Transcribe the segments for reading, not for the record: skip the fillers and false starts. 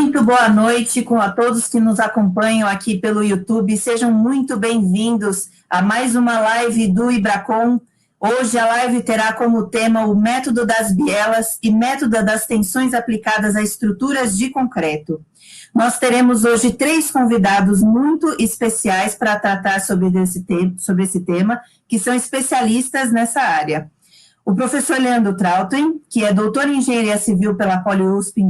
Muito boa noite a todos que nos acompanham aqui pelo YouTube. Sejam muito bem-vindos a mais uma live do Ibracon. Hoje a live terá como tema o método das bielas e método das tensões aplicadas a estruturas de concreto. Nós teremos hoje 3 convidados muito especiais para tratar sobre esse tema, que são especialistas nessa área. O professor Leandro Trautmann, que é doutor em Engenharia Civil pela Poli-USP em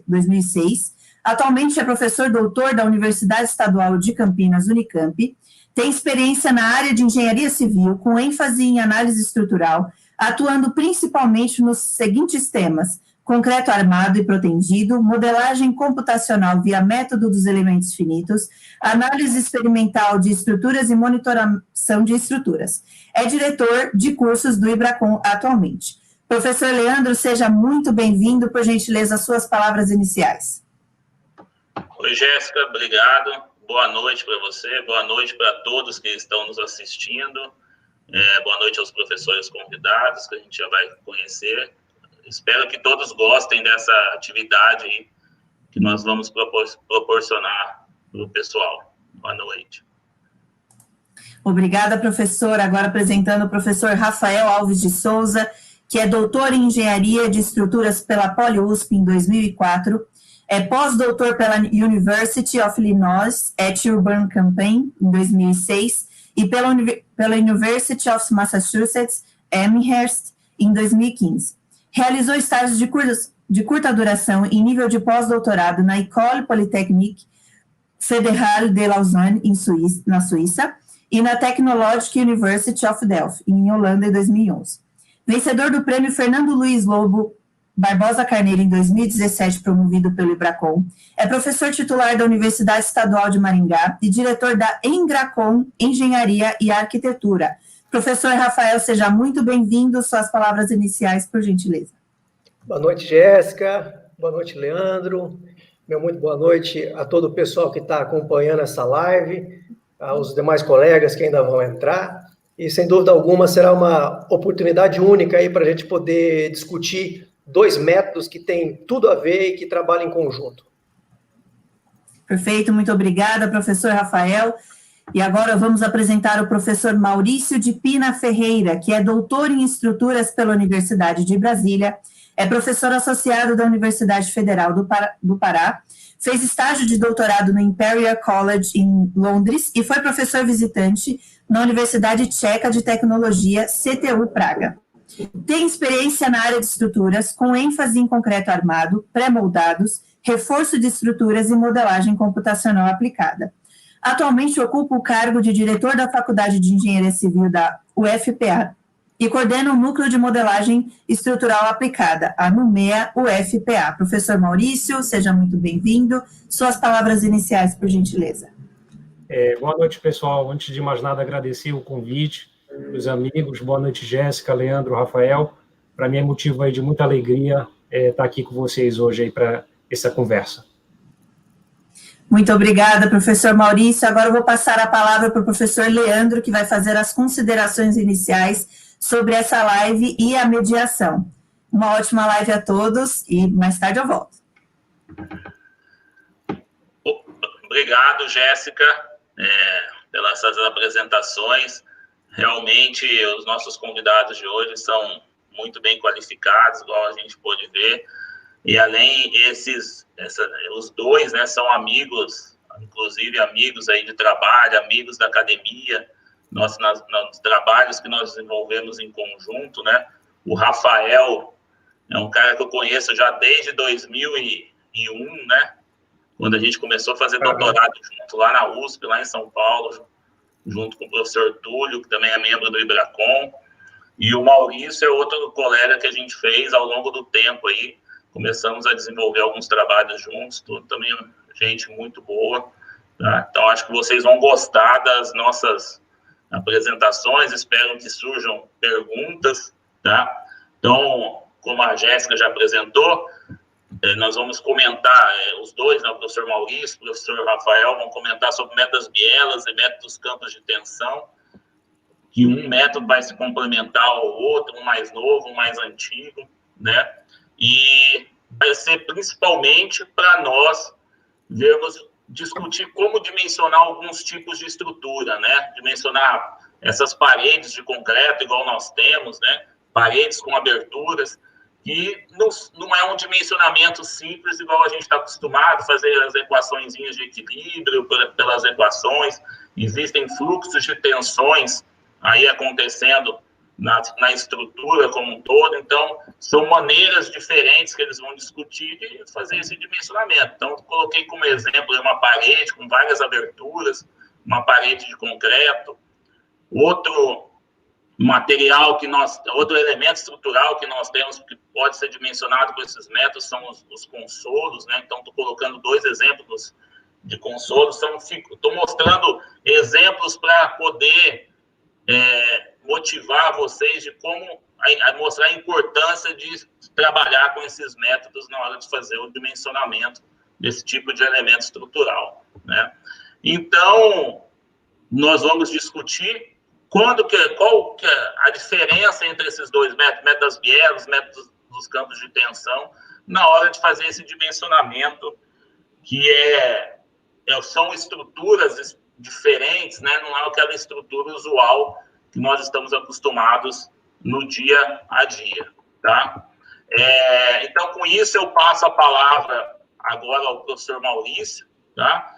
2006, atualmente é professor doutor da Universidade Estadual de Campinas, Unicamp, tem experiência na área de Engenharia Civil, com ênfase em análise estrutural, atuando principalmente nos seguintes temas: concreto armado e protendido, modelagem computacional via método dos elementos finitos, análise experimental de estruturas e monitoração de estruturas. É diretor de cursos do Ibracon atualmente. Professor Leandro, seja muito bem-vindo, por gentileza, as suas palavras iniciais. Oi, Jéssica, obrigado. Boa noite para você, boa noite para todos que estão nos assistindo. Boa noite aos professores convidados, que a gente já vai conhecer. Espero que todos gostem dessa atividade aí que nós vamos proporcionar para o pessoal. Boa noite. Obrigada, professor. Agora apresentando o professor Rafael Alves de Souza, que é doutor em Engenharia de Estruturas pela Poli-USP em 2004, é pós-doutor pela University of Illinois at Urbana-Champaign em 2006 e pela University of Massachusetts Amherst em 2015. Realizou estágios de curta duração em nível de pós-doutorado na École Polytechnique Fédérale de Lausanne, na Suíça, e na Technological University of Delft, em Holanda, em 2011. Vencedor do prêmio Fernando Luiz Lobo Barbosa Carneiro, em 2017, promovido pelo Ibracon, é professor titular da Universidade Estadual de Maringá e diretor da Engracon Engenharia e Arquitetura. Professor Rafael, seja muito bem-vindo. Suas palavras iniciais, por gentileza. Boa noite, Jéssica. Boa noite, Leandro. Muito boa noite a todo o pessoal que está acompanhando essa live, aos demais colegas que ainda vão entrar. E, sem dúvida alguma, será uma oportunidade única aí para a gente poder discutir 2 métodos que têm tudo a ver e que trabalham em conjunto. Perfeito, muito obrigada, professor Rafael. E agora vamos apresentar o professor Maurício de Pina Ferreira, que é doutor em estruturas pela Universidade de Brasília, é professor associado da Universidade Federal do Pará, fez estágio de doutorado no Imperial College em Londres e foi professor visitante na Universidade Tcheca de Tecnologia, CTU Praga. Tem experiência na área de estruturas, com ênfase em concreto armado, pré-moldados, reforço de estruturas e modelagem computacional aplicada. Atualmente ocupa o cargo de diretor da Faculdade de Engenharia Civil da UFPA e coordena o Núcleo de Modelagem Estrutural Aplicada, a NUMEA UFPA. Professor Maurício, seja muito bem-vindo. Suas palavras iniciais, por gentileza. Boa noite, pessoal. Antes de mais nada, agradecer o convite dos amigos. Boa noite, Jéssica, Leandro, Rafael. Para mim é motivo aí de muita alegria estar aqui com vocês hoje aí para essa conversa. Muito obrigada, professor Maurício. Agora eu vou passar a palavra para o professor Leandro, que vai fazer as considerações iniciais sobre essa live e a mediação. Uma ótima live a todos e mais tarde eu volto. Obrigado, Jéssica, pelas apresentações. Realmente, os nossos convidados de hoje são muito bem qualificados, igual a gente pôde ver. E além, os dois, né, são amigos, inclusive amigos aí de trabalho, amigos da academia, nos trabalhos que nós desenvolvemos em conjunto, né? O Rafael é um cara que eu conheço já desde 2001, né? Quando a gente começou a fazer doutorado junto lá na USP, lá em São Paulo, junto com o professor Túlio, que também é membro do Ibracon. E o Maurício é outro colega que a gente fez ao longo do tempo aí. Começamos a desenvolver alguns trabalhos juntos, também gente muito boa. Tá? Então, acho que vocês vão gostar das nossas apresentações, espero que surjam perguntas. Tá? Então, como a Jéssica já apresentou, nós vamos comentar, os dois, né, o professor Maurício e o professor Rafael, vão comentar sobre métodos bielas e métodos campos de tensão, que um método vai se complementar ao outro, um mais novo, um mais antigo, né? E vai ser principalmente para nós discutir como dimensionar alguns tipos de estrutura, né? Dimensionar essas paredes de concreto, igual nós temos, né? Paredes com aberturas, que não é um dimensionamento simples, igual a gente está acostumado a fazer as equaçõezinhas de equilíbrio pelas equações. Existem fluxos de tensões aí acontecendo na estrutura como um todo, então são maneiras diferentes que eles vão discutir de fazer esse dimensionamento. Então, coloquei como exemplo uma parede com várias aberturas, uma parede de concreto. Outro elemento estrutural que nós temos que pode ser dimensionado com esses métodos são os consolos, né? Então, estou colocando 2 exemplos de consolos, estou mostrando exemplos para poder motivar vocês de como mostrar a importância de trabalhar com esses métodos na hora de fazer o dimensionamento desse tipo de elemento estrutural, né? Então, nós vamos discutir qual que é a diferença entre esses 2 métodos, método das Bielas, métodos dos campos de tensão, na hora de fazer esse dimensionamento, que são estruturas diferentes, né? Não é aquela estrutura usual que nós estamos acostumados no dia a dia, tá? Então, com isso, eu passo a palavra agora ao professor Maurício, tá?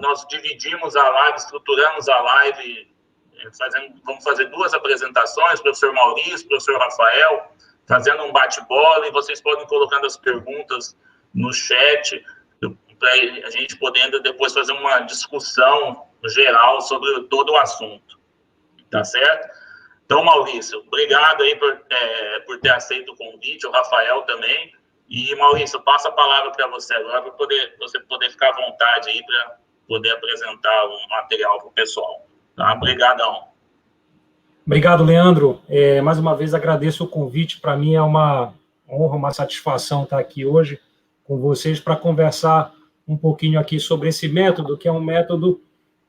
Nós dividimos a live, estruturamos a live, vamos fazer 2 apresentações, professor Maurício, professor Rafael, fazendo um bate-bola, e vocês podem colocando as perguntas no chat, para a gente podendo depois fazer uma discussão geral sobre todo o assunto. Tá certo? Então, Maurício, obrigado aí por ter aceito o convite, o Rafael também. E, Maurício, passo a palavra para você agora, para você poder ficar à vontade aí, para poder apresentar o material para o pessoal. Tá? Obrigadão. Obrigado, Leandro. Mais uma vez, agradeço o convite. Para mim é uma honra, uma satisfação estar aqui hoje com vocês para conversar um pouquinho aqui sobre esse método, que é um método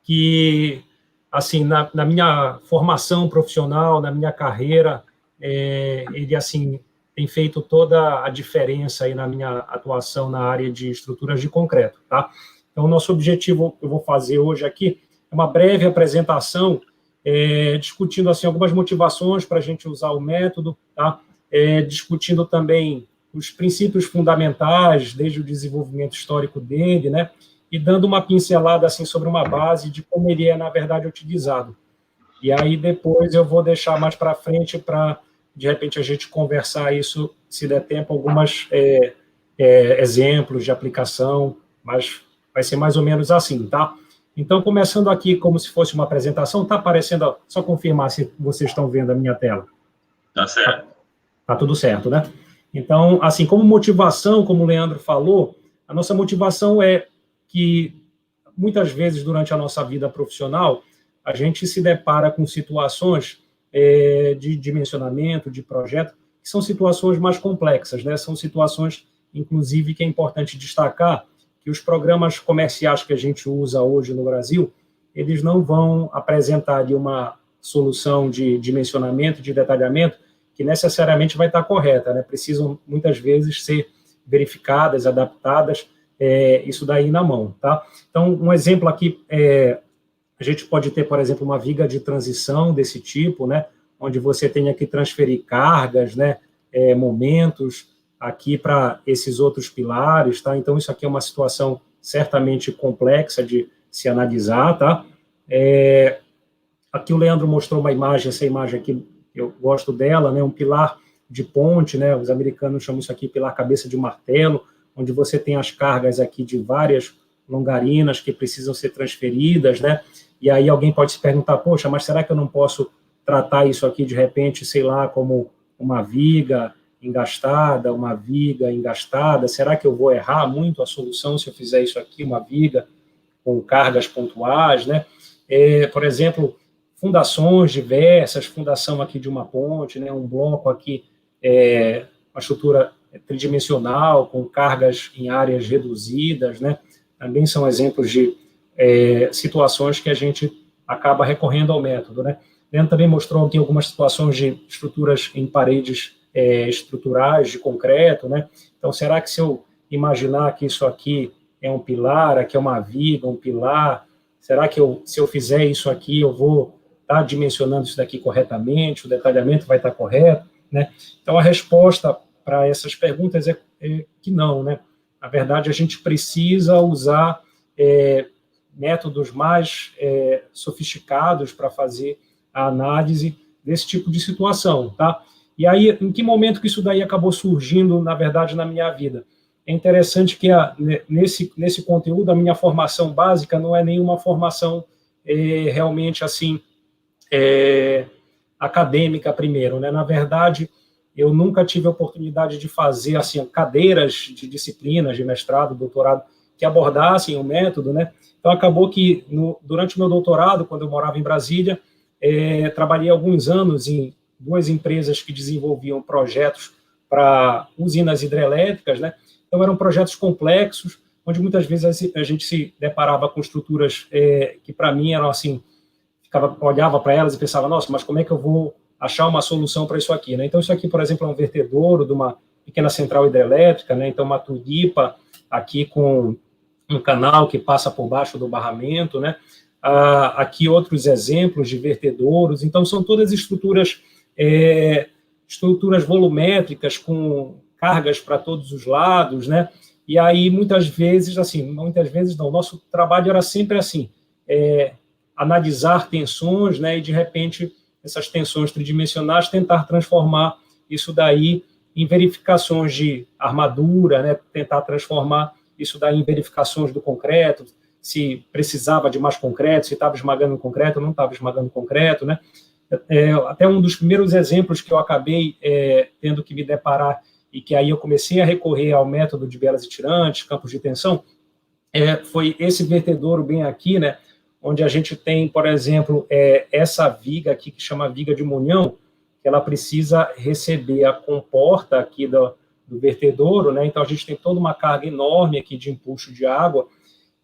que, assim, na minha formação profissional, na minha carreira, ele, assim, tem feito toda a diferença aí na minha atuação na área de estruturas de concreto, tá? Então, o nosso objetivo, eu vou fazer hoje aqui, é uma breve apresentação, discutindo, assim, algumas motivações para a gente usar o método, tá? Discutindo também os princípios fundamentais, desde o desenvolvimento histórico dele, né? E dando uma pincelada, assim, sobre uma base de como ele é, na verdade, utilizado. E aí, depois, eu vou deixar mais para frente para, de repente, a gente conversar isso, se der tempo, alguns exemplos de aplicação, mas vai ser mais ou menos assim, tá? Então, começando aqui como se fosse uma apresentação, tá aparecendo, só confirmar se vocês estão vendo a minha tela. Tá certo. Tá tudo certo, né? Então, assim, como motivação, como o Leandro falou, a nossa motivação é que, muitas vezes, durante a nossa vida profissional, a gente se depara com situações de dimensionamento, de projeto, que são situações mais complexas, né? São situações, inclusive, que é importante destacar que os programas comerciais que a gente usa hoje no Brasil, eles não vão apresentar ali uma solução de dimensionamento, de detalhamento, que necessariamente vai estar correta, né? Precisam, muitas vezes, ser verificadas, adaptadas, isso daí na mão, tá? Então, um exemplo aqui, a gente pode ter, por exemplo, uma viga de transição desse tipo, né? Onde você tenha que transferir cargas, né? Momentos aqui para esses outros pilares, tá? Então, isso aqui é uma situação certamente complexa de se analisar, tá? Aqui o Leandro mostrou uma imagem, essa imagem aqui, eu gosto dela, né? Um pilar de ponte, né? Os americanos chamam isso aqui pilar cabeça de martelo, onde você tem as cargas aqui de várias longarinas que precisam ser transferidas, né? E aí alguém pode se perguntar, poxa, mas será que eu não posso tratar isso aqui, de repente, sei lá, como uma viga engastada, uma viga engastada? Será que eu vou errar muito a solução se eu fizer isso aqui, uma viga com cargas pontuais, né? Por exemplo, fundações diversas, fundação aqui de uma ponte, né? Um bloco aqui, uma estrutura tridimensional, com cargas em áreas reduzidas, né? Também são exemplos de situações que a gente acaba recorrendo ao método, né? Leandro também mostrou aqui algumas situações de estruturas em paredes estruturais de concreto, né? Então, será que se eu imaginar que isso aqui é um pilar, aqui é uma viga, um pilar, será que se eu fizer isso aqui, eu vou estar dimensionando isso daqui corretamente, o detalhamento vai estar correto, né? Então, a resposta para essas perguntas é que não, né? Na verdade, a gente precisa usar métodos mais sofisticados para fazer a análise desse tipo de situação, tá? E aí, em que momento que isso daí acabou surgindo, na verdade, na minha vida? É interessante que nesse conteúdo, a minha formação básica não é nenhuma formação realmente, assim, acadêmica primeiro, né? Na verdade, eu nunca tive a oportunidade de fazer, assim, cadeiras de disciplinas, de mestrado, doutorado, que abordassem o método, né? Então, acabou que, durante o meu doutorado, quando eu morava em Brasília, trabalhei alguns anos em 2 empresas que desenvolviam projetos para usinas hidrelétricas, né? Então, eram projetos complexos, onde muitas vezes a gente se deparava com estruturas que, para mim, eram assim, olhava para elas e pensava, nossa, mas como é que eu vou achar uma solução para isso aqui, né? Então, isso aqui, por exemplo, é um vertedouro de uma pequena central hidrelétrica, né? Então, uma tulipa aqui com um canal que passa por baixo do barramento, né? Aqui outros exemplos de vertedouros. Então, são todas estruturas volumétricas com cargas para todos os lados, né? E aí, muitas vezes não, nosso trabalho era sempre assim, analisar tensões, né? E, de repente, essas tensões tridimensionais, tentar transformar isso daí em verificações de armadura, né? Tentar transformar isso daí em verificações do concreto, se precisava de mais concreto, se estava esmagando o concreto, não estava esmagando o concreto, né? Até um dos primeiros exemplos que eu acabei tendo que me deparar e que aí eu comecei a recorrer ao método de bielas e tirantes, campos de tensão, foi esse vertedouro bem aqui, né? Onde a gente tem, por exemplo, essa viga aqui, que chama viga de munhão, que ela precisa receber a comporta aqui do vertedouro, né? Então, a gente tem toda uma carga enorme aqui de empuxo de água,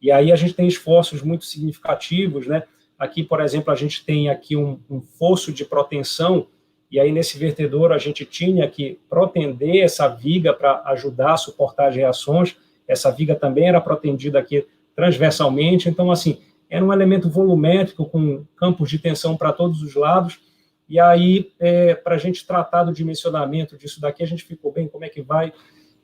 e aí a gente tem esforços muito significativos, né? Aqui, por exemplo, a gente tem aqui um fosso de protensão, e aí nesse vertedouro a gente tinha que protender essa viga para ajudar a suportar as reações. Essa viga também era protendida aqui transversalmente, então, assim, era um elemento volumétrico com campos de tensão para todos os lados, e aí, para a gente tratar do dimensionamento disso daqui, a gente ficou bem, como é que vai?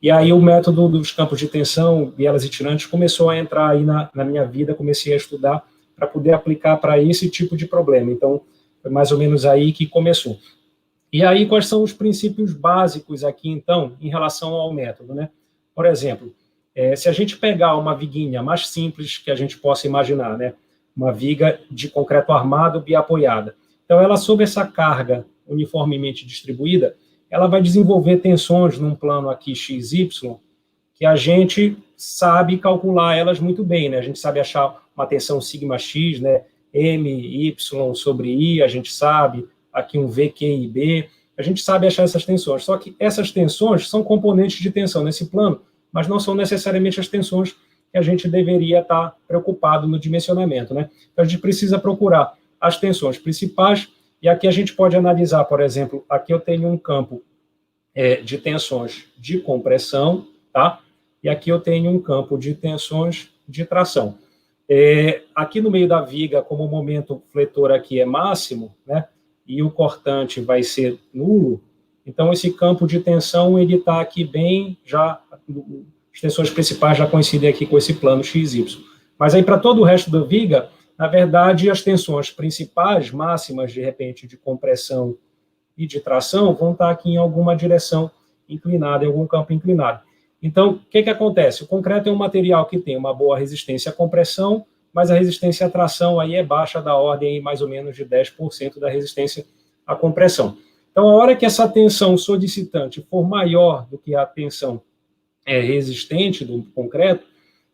E aí o método dos campos de tensão, bielas e tirantes, começou a entrar aí na minha vida, comecei a estudar para poder aplicar para esse tipo de problema. Então, foi mais ou menos aí que começou. E aí, quais são os princípios básicos aqui, então, em relação ao método, né? Por exemplo, se a gente pegar uma viguinha mais simples que a gente possa imaginar, né? Uma viga de concreto armado biapoiada. Então, ela, sob essa carga uniformemente distribuída, ela vai desenvolver tensões num plano aqui XY, que a gente sabe calcular elas muito bem, né? A gente sabe achar uma tensão sigma x, né? M, Y sobre I, a gente sabe aqui um V, Q e B, a gente sabe achar essas tensões. Só que essas tensões são componentes de tensão nesse plano, mas não são necessariamente as tensões que a gente deveria estar preocupado no dimensionamento, né? Então, a gente precisa procurar as tensões principais, e aqui a gente pode analisar, por exemplo, aqui eu tenho um campo de tensões de compressão, tá? E aqui eu tenho um campo de tensões de tração. Aqui no meio da viga, como o momento fletor aqui é máximo, né? E o cortante vai ser nulo, então esse campo de tensão, ele está aqui bem, já, as tensões principais já coincidem aqui com esse plano XY. Mas aí, para todo o resto da viga, na verdade, as tensões principais, máximas, de repente, de compressão e de tração, vão estar aqui em alguma direção inclinada, em algum campo inclinado. Então, o que acontece? O concreto é um material que tem uma boa resistência à compressão, mas a resistência à tração aí é baixa, da ordem mais ou menos de 10% da resistência à compressão. Então, a hora que essa tensão solicitante for maior do que a tensão resistente do concreto,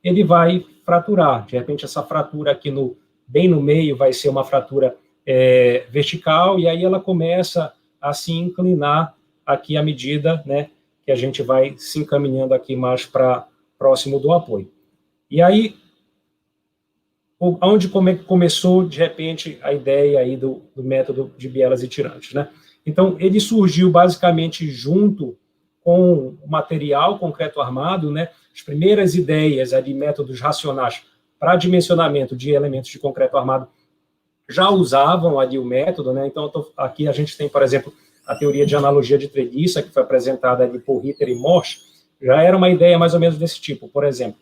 ele vai fraturar. De repente, essa fratura aqui bem no meio vai ser uma fratura vertical, e aí ela começa a se inclinar aqui à medida, né, que a gente vai se encaminhando aqui mais para próximo do apoio. E aí, onde começou, de repente, a ideia aí do método de bielas e tirantes, né? Então, ele surgiu basicamente junto com o material concreto armado, né? As primeiras ideias de métodos racionais para dimensionamento de elementos de concreto armado já usavam ali o método, né? Então, aqui a gente tem, por exemplo, a teoria de analogia de treguiça, que foi apresentada ali por Ritter e Morse, já era uma ideia mais ou menos desse tipo. Por exemplo,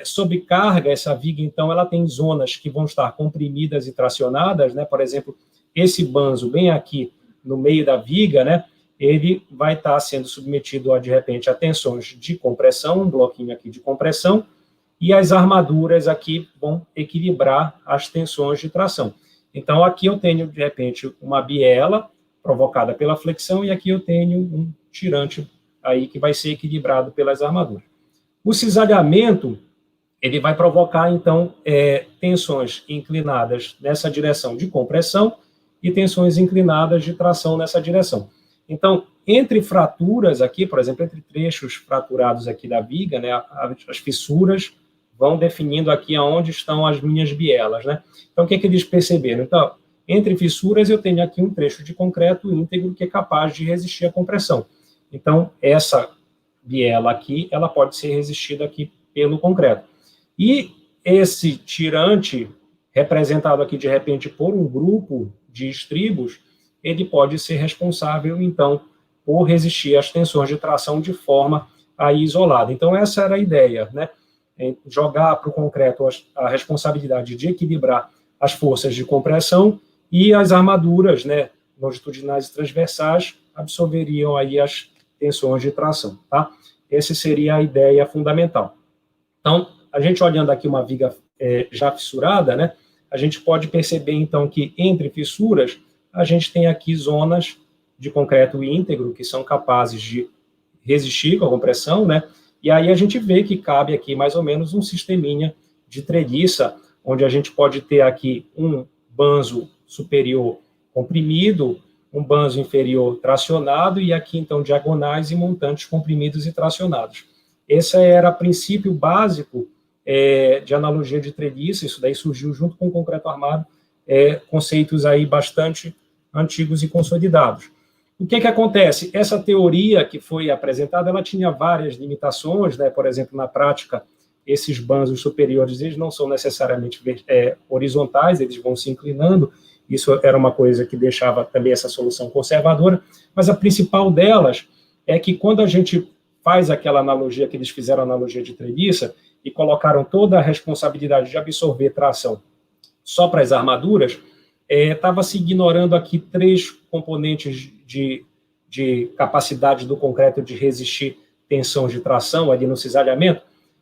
sob carga, essa viga, então, ela tem zonas que vão estar comprimidas e tracionadas, né? Por exemplo, esse banzo bem aqui no meio da viga, né? Ele vai estar sendo submetido, de repente, a tensões de compressão, um bloquinho aqui de compressão, e as armaduras aqui vão equilibrar as tensões de tração. Então, aqui eu tenho, de repente, uma biela provocada pela flexão, e aqui eu tenho um tirante aí que vai ser equilibrado pelas armaduras. O cisalhamento, ele vai provocar, então, tensões inclinadas nessa direção de compressão e tensões inclinadas de tração nessa direção. Então, entre fraturas aqui, por exemplo, entre trechos fraturados aqui da viga, né, as fissuras vão definindo aqui aonde estão as minhas bielas, né? Então, o que eles perceberam? Então, entre fissuras eu tenho aqui um trecho de concreto íntegro que é capaz de resistir à compressão. Então, essa biela aqui, ela pode ser resistida aqui pelo concreto. E esse tirante, representado aqui de repente por um grupo de estribos, ele pode ser responsável, então, por resistir às tensões de tração de forma aí isolada. Então, essa era a ideia, né? Jogar para o concreto a responsabilidade de equilibrar as forças de compressão e as armaduras, né, longitudinais e transversais, absorveriam aí as tensões de tração, tá? Essa seria a ideia fundamental. Então, a gente olhando aqui uma viga já fissurada, né, a gente pode perceber, então, que entre fissuras, a gente tem aqui zonas de concreto íntegro, que são capazes de resistir com a compressão, né, e aí a gente vê que cabe aqui mais ou menos um sisteminha de treguiça, onde a gente pode ter aqui um banzo superior comprimido, um banzo inferior tracionado, e aqui, então, diagonais e montantes comprimidos e tracionados. Esse era o princípio básico de analogia de treguiça. Isso daí surgiu junto com o concreto armado, conceitos aí bastante antigos e consolidados. O que acontece? Essa teoria que foi apresentada, ela tinha várias limitações, né? Por exemplo, na prática, esses banzos superiores, eles não são necessariamente horizontais, eles vão se inclinando. Isso era uma coisa que deixava também essa solução conservadora, mas a principal delas é que quando a gente faz aquela analogia, que eles fizeram a analogia de treguiça, e colocaram toda a responsabilidade de absorver tração só para as armaduras, estava se ignorando aqui 3 componentes de capacidade do concreto de resistir tensão de tração ali no cisalhamento,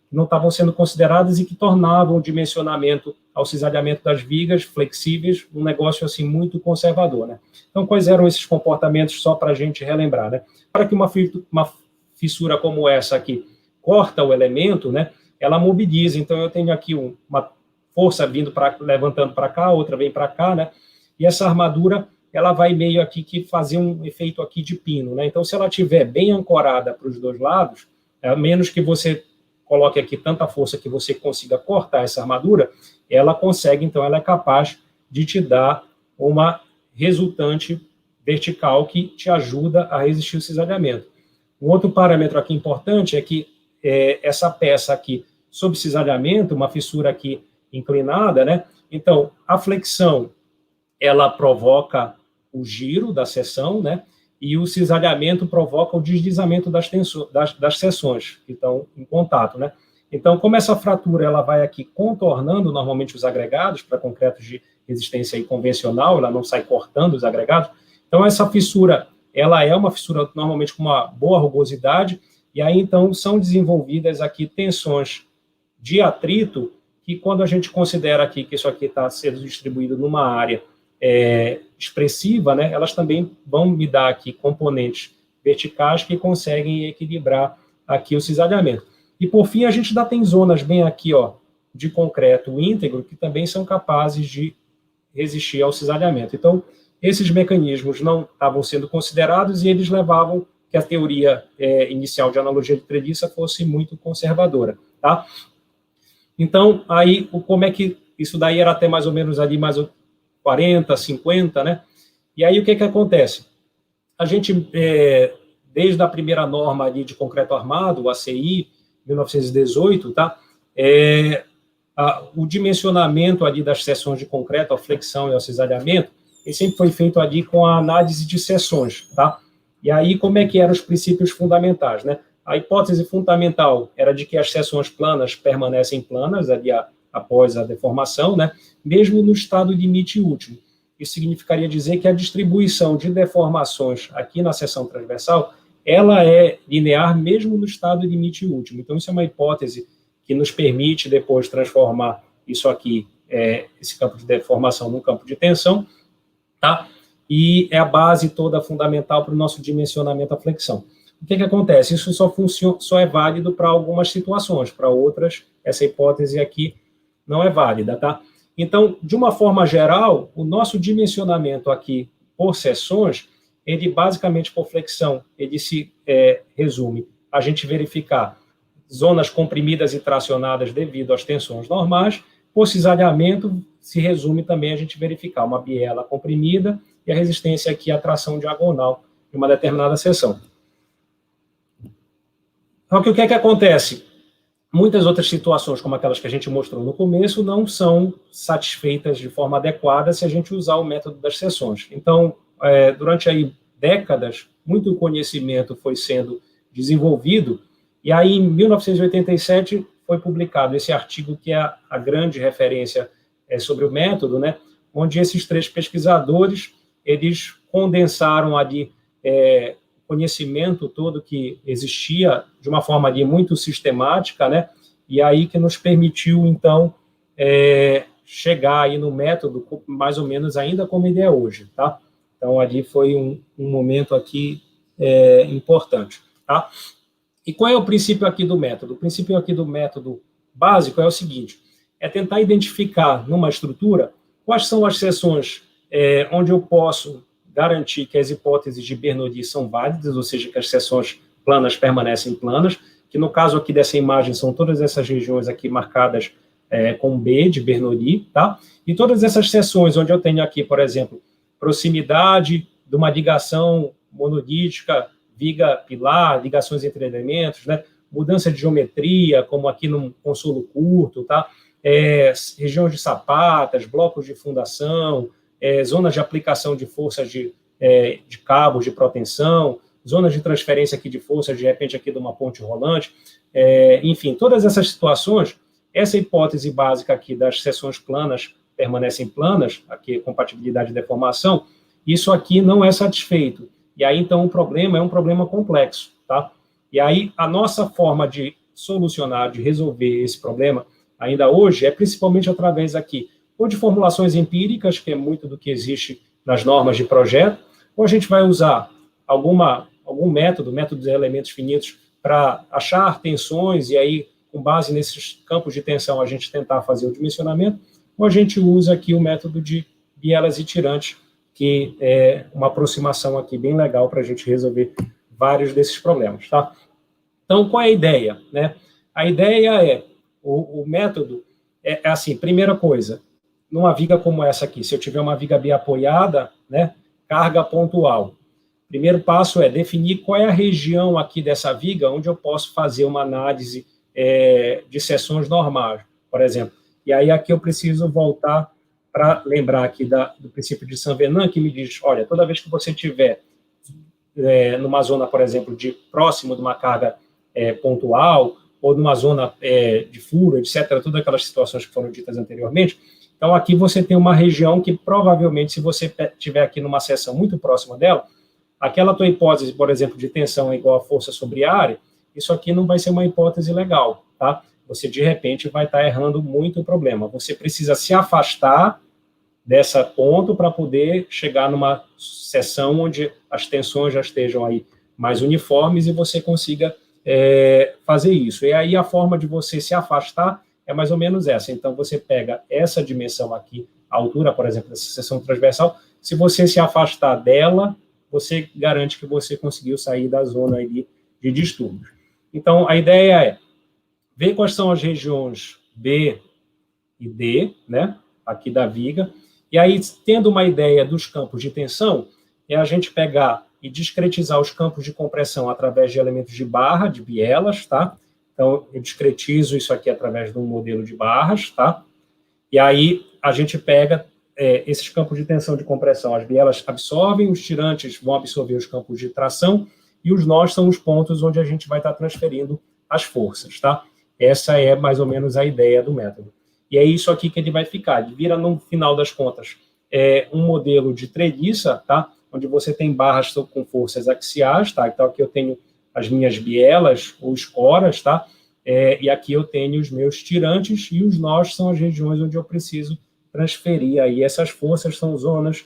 que não estavam sendo consideradas e que tornavam o dimensionamento ao cisalhamento das vigas flexíveis um negócio assim muito conservador, né? Então, quais eram esses comportamentos, só para a gente relembrar, né? Para que uma fissura como essa aqui corta o elemento, né, ela mobiliza. Então, eu tenho aqui uma força levantando para cá, outra vem para cá, né, e essa armadura, ela vai meio aqui que fazer um efeito aqui de pino, né? Então, se ela estiver bem ancorada para os dois lados, a menos que você coloque aqui tanta força que você consiga cortar essa armadura, ela consegue, então, ela é capaz de te dar uma resultante vertical que te ajuda a resistir o cisalhamento. Um outro parâmetro aqui importante é que essa peça aqui, sob cisalhamento, uma fissura aqui inclinada, né? Então, a flexão, ela provoca o giro da seção, né? E o cisalhamento provoca o deslizamento das seções que estão em contato, né? Então, como essa fratura ela vai aqui contornando normalmente os agregados para concretos de resistência aí convencional, ela não sai cortando os agregados. Então, essa fissura, ela é uma fissura normalmente com uma boa rugosidade, e aí, então, são desenvolvidas aqui tensões de atrito, que quando a gente considera aqui que isso aqui está sendo distribuído numa área expressiva, né, elas também vão me dar aqui componentes verticais que conseguem equilibrar aqui o cisalhamento. E, por fim, a gente ainda tem zonas bem aqui, ó, de concreto íntegro, que também são capazes de resistir ao cisalhamento. Então, esses mecanismos não estavam sendo considerados e eles levavam que a teoria inicial de analogia de treguiça fosse muito conservadora, tá? Então, aí, como é que isso daí era até mais ou menos ali, mais 40, 50, né? E aí, o que acontece? a gente, desde a primeira norma ali de concreto armado, o ACI, 1918, tá? O dimensionamento ali das seções de concreto, a flexão e o cisalhamento, ele sempre foi feito ali com a análise de seções, tá? E aí, como é que eram os princípios fundamentais, né? A hipótese fundamental era de que as seções planas permanecem planas ali após a deformação, né? Mesmo no estado limite último. Isso significaria dizer que a distribuição de deformações aqui na seção transversal, ela é linear mesmo no estado limite último. Então, isso é uma hipótese que nos permite depois transformar isso aqui, esse campo de deformação, num campo de tensão, tá? E é a base toda fundamental para o nosso dimensionamento à flexão. O que acontece? Isso só é válido para algumas situações, para outras, essa hipótese aqui não é válida, tá? Então, de uma forma geral, o nosso dimensionamento aqui por seções, ele basicamente por flexão, ele se resume a gente verificar zonas comprimidas e tracionadas devido às tensões normais. Por cisalhamento, se resume também a gente verificar uma biela comprimida e a resistência aqui à tração diagonal de uma determinada seção. Só que o que acontece? Muitas outras situações, como aquelas que a gente mostrou no começo, não são satisfeitas de forma adequada se a gente usar o método das seções. Então, durante aí décadas, muito conhecimento foi sendo desenvolvido, e aí, em 1987, foi publicado esse artigo que é a grande referência sobre o método, né, onde esses 3 pesquisadores, eles condensaram ali conhecimento todo que existia de uma forma ali muito sistemática, né, e aí que nos permitiu, então, chegar aí no método mais ou menos ainda como ele é hoje, tá? Então, ali foi um momento aqui importante, tá? E qual é o princípio aqui do método? O princípio aqui do método básico é o seguinte, é tentar identificar numa estrutura quais são as seções onde eu posso garantir que as hipóteses de Bernoulli são válidas, ou seja, que as seções planas permanecem planas, que no caso aqui dessa imagem são todas essas regiões aqui marcadas com B de Bernoulli, tá? E todas essas seções onde eu tenho aqui, por exemplo, proximidade de uma ligação monolítica, viga-pilar, ligações entre elementos, né? Mudança de geometria, como aqui num consolo curto, tá? Regiões de sapatas, blocos de fundação, zonas de aplicação de forças de cabos de proteção, zonas de transferência aqui de forças, de repente aqui de uma ponte rolante, enfim, todas essas situações, essa hipótese básica aqui das seções planas permanecem planas, aqui compatibilidade e deformação, isso aqui não é satisfeito. E aí, então, o problema é um problema complexo, tá? E aí, a nossa forma de solucionar, de resolver esse problema, ainda hoje, é principalmente através aqui, ou de formulações empíricas, que é muito do que existe nas normas de projeto, ou a gente vai usar algum método de elementos finitos, para achar tensões, e aí, com base nesses campos de tensão, a gente tentar fazer o dimensionamento, ou a gente usa aqui o método de bielas e tirantes, que é uma aproximação aqui bem legal para a gente resolver vários desses problemas, tá? Então, qual é a ideia, né? A ideia o método é assim, primeira coisa, numa viga como essa aqui, se eu tiver uma viga bem apoiada, né, carga pontual. Primeiro passo é definir qual é a região aqui dessa viga onde eu posso fazer uma análise de seções normais, por exemplo. E aí aqui eu preciso voltar para lembrar aqui do princípio de Saint-Venant, que me diz, olha, toda vez que você tiver numa zona, por exemplo, próximo de uma carga pontual, ou numa zona de furo, etc., todas aquelas situações que foram ditas anteriormente, então aqui você tem uma região que provavelmente, se você estiver aqui numa seção muito próxima dela, aquela tua hipótese, por exemplo, de tensão é igual a força sobre área, isso aqui não vai ser uma hipótese legal, tá? Você, de repente, vai estar errando muito o problema. Você precisa se afastar dessa ponto para poder chegar numa seção onde as tensões já estejam aí mais uniformes e você consiga fazer isso. E aí a forma de você se afastar é mais ou menos essa. Então, você pega essa dimensão aqui, a altura, por exemplo, dessa seção transversal, se você se afastar dela, você garante que você conseguiu sair da zona aí de distúrbios. Então, a ideia é ver quais são as regiões B e D, né, aqui da viga, e aí, tendo uma ideia dos campos de tensão, é a gente pegar e discretizar os campos de compressão através de elementos de barra, de bielas, tá? Então, eu discretizo isso aqui através de um modelo de barras, tá? E aí, a gente pega esses campos de tensão de compressão. As bielas absorvem, os tirantes vão absorver os campos de tração, e os nós são os pontos onde a gente vai estar transferindo as forças, tá? Essa é mais ou menos a ideia do método. E é isso aqui que ele vai ficar. Ele vira, no final das contas, um modelo de treliça, tá? Onde você tem barras com forças axiais, tá? Então, aqui eu tenho as minhas bielas ou escoras, tá? E aqui eu tenho os meus tirantes, e os nós são as regiões onde eu preciso transferir aí essas forças, são zonas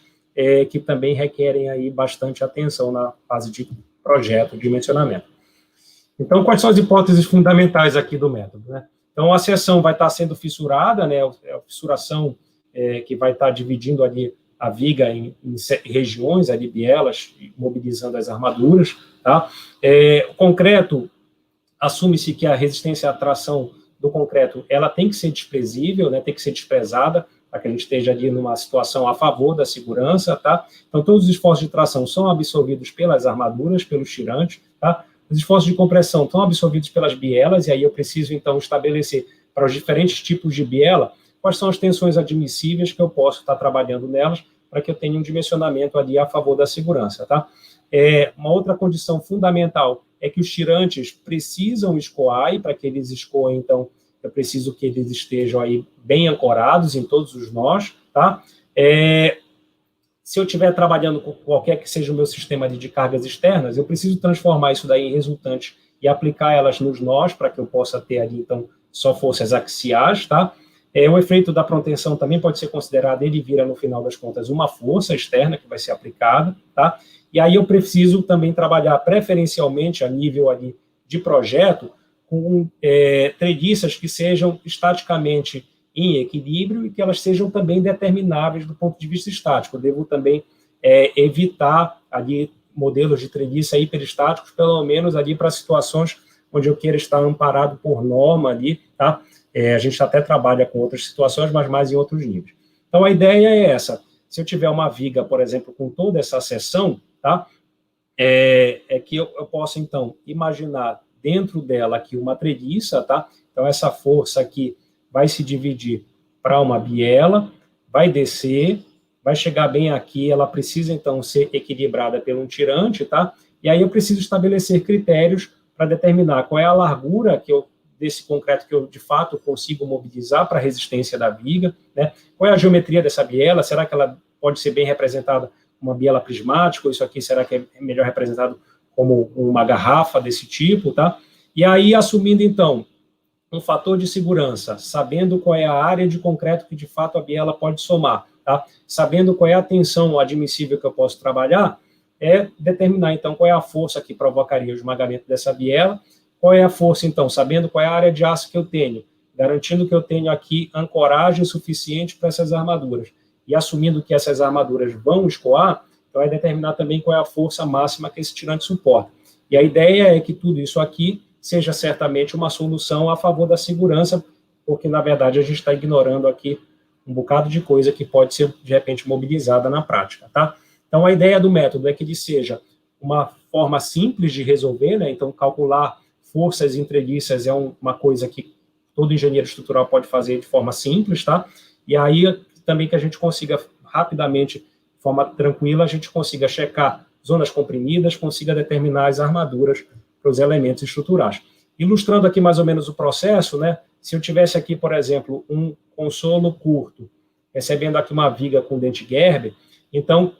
que também requerem aí bastante atenção na fase de projeto, de dimensionamento. Então, quais são as hipóteses fundamentais aqui do método, né? Então, a seção vai estar sendo fissurada, né? A fissuração que vai estar dividindo ali a viga em regiões, ali, bielas, mobilizando as armaduras, tá? O concreto, assume-se que a resistência à tração do concreto, ela tem que ser desprezível, né? Tem que ser desprezada, para que a gente esteja ali numa situação a favor da segurança, tá? Então, todos os esforços de tração são absorvidos pelas armaduras, pelos tirantes, tá? Os esforços de compressão estão absorvidos pelas bielas, e aí eu preciso, então, estabelecer para os diferentes tipos de biela quais são as tensões admissíveis que eu posso estar trabalhando nelas para que eu tenha um dimensionamento ali a favor da segurança, tá? Uma outra condição fundamental é que os tirantes precisam escoar, e para que eles escoem, então, eu preciso que eles estejam aí bem ancorados em todos os nós, tá? Se eu estiver trabalhando com qualquer que seja o meu sistema de cargas externas, eu preciso transformar isso daí em resultante e aplicar elas nos nós, para que eu possa ter ali, então, só forças axiais, tá? O efeito da proteção também pode ser considerado, ele vira, no final das contas, uma força externa que vai ser aplicada, tá? E aí eu preciso também trabalhar preferencialmente a nível ali de projeto com treliças que sejam estaticamente em equilíbrio e que elas sejam também determináveis do ponto de vista estático. Eu devo também evitar ali modelos de treliça hiperestáticos, pelo menos ali para situações onde eu queira estar amparado por norma ali, tá? A gente até trabalha com outras situações, mas mais em outros níveis. Então, a ideia é essa. Se eu tiver uma viga, por exemplo, com toda essa seção, tá? Que eu posso, então, imaginar dentro dela aqui uma treliça, tá? Então, essa força aqui vai se dividir para uma biela, vai descer, vai chegar bem aqui, ela precisa, então, ser equilibrada por um tirante, tá? E aí eu preciso estabelecer critérios para determinar qual é a largura desse concreto que eu, de fato, consigo mobilizar para a resistência da viga, né? Qual é a geometria dessa biela? Será que ela pode ser bem representada como uma biela prismática, ou isso aqui será que é melhor representado como uma garrafa desse tipo, tá? E aí, assumindo, então, um fator de segurança, sabendo qual é a área de concreto que, de fato, a biela pode somar, tá? Sabendo qual é a tensão admissível que eu posso trabalhar, determinar, então, qual é a força que provocaria o esmagamento dessa biela, qual é a força, então, sabendo qual é a área de aço que eu tenho, garantindo que eu tenho aqui ancoragem suficiente para essas armaduras, e assumindo que essas armaduras vão escoar, então é determinar também qual é a força máxima que esse tirante suporta. E a ideia é que tudo isso aqui seja certamente uma solução a favor da segurança, porque, na verdade, a gente está ignorando aqui um bocado de coisa que pode ser, de repente, mobilizada na prática, tá? Então, a ideia do método é que ele seja uma forma simples de resolver, né? Então, calcular forças em treliças é uma coisa que todo engenheiro estrutural pode fazer de forma simples, tá? E aí, também que a gente consiga rapidamente, de forma tranquila, a gente consiga checar zonas comprimidas, consiga determinar as armaduras para os elementos estruturais. Ilustrando aqui mais ou menos o processo, né? Se eu tivesse aqui, por exemplo, um consolo curto, recebendo aqui uma viga com dente Gerber, então,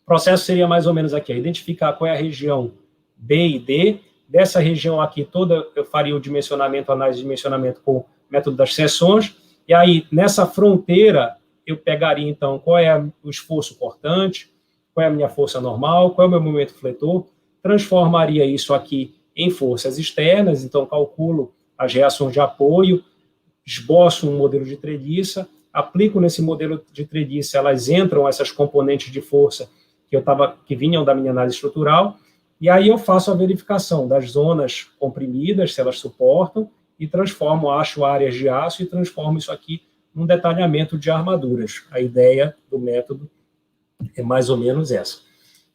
o processo seria mais ou menos aqui, identificar qual é a região B e D, dessa região aqui toda eu faria o dimensionamento, análise de dimensionamento com o método das seções, e aí, nessa fronteira, eu pegaria, então, qual é o esforço cortante, qual é a minha força normal, qual é o meu momento fletor, transformaria isso aqui em forças externas, então calculo as reações de apoio, esboço um modelo de treliça, aplico nesse modelo de treliça, elas entram, essas componentes de força que vinham da minha análise estrutural, e aí eu faço a verificação das zonas comprimidas, se elas suportam, e acho áreas de aço e transformo isso aqui num detalhamento de armaduras. A ideia do método é mais ou menos essa.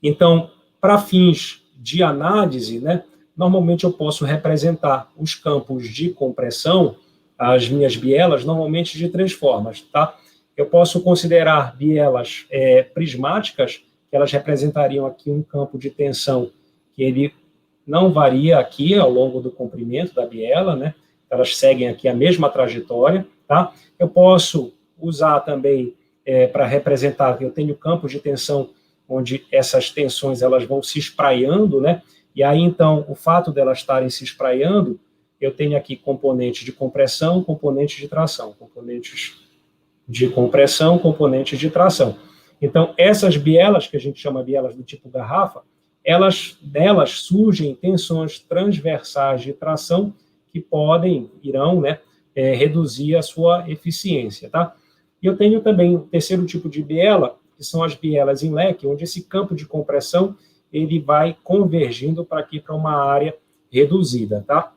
Então, para fins de análise, né, normalmente eu posso representar os campos de compressão, as minhas bielas, normalmente de 3 formas, tá? Eu posso considerar bielas prismáticas, que elas representariam aqui um campo de tensão que ele não varia aqui ao longo do comprimento da biela, né? Elas seguem aqui a mesma trajetória, tá? Eu posso usar também para representar que eu tenho campos de tensão onde essas tensões elas vão se espraiando, né? E aí, então, o fato delas estarem se espraiando, eu tenho aqui componentes de compressão, componentes de tração, componentes de compressão, componentes de tração. Então, essas bielas, que a gente chama bielas do tipo garrafa, delas surgem tensões transversais de tração que irão, né, reduzir a sua eficiência, tá? E eu tenho também o terceiro tipo de biela, que são as bielas em leque, onde esse campo de compressão ele vai convergindo para uma área reduzida, tá?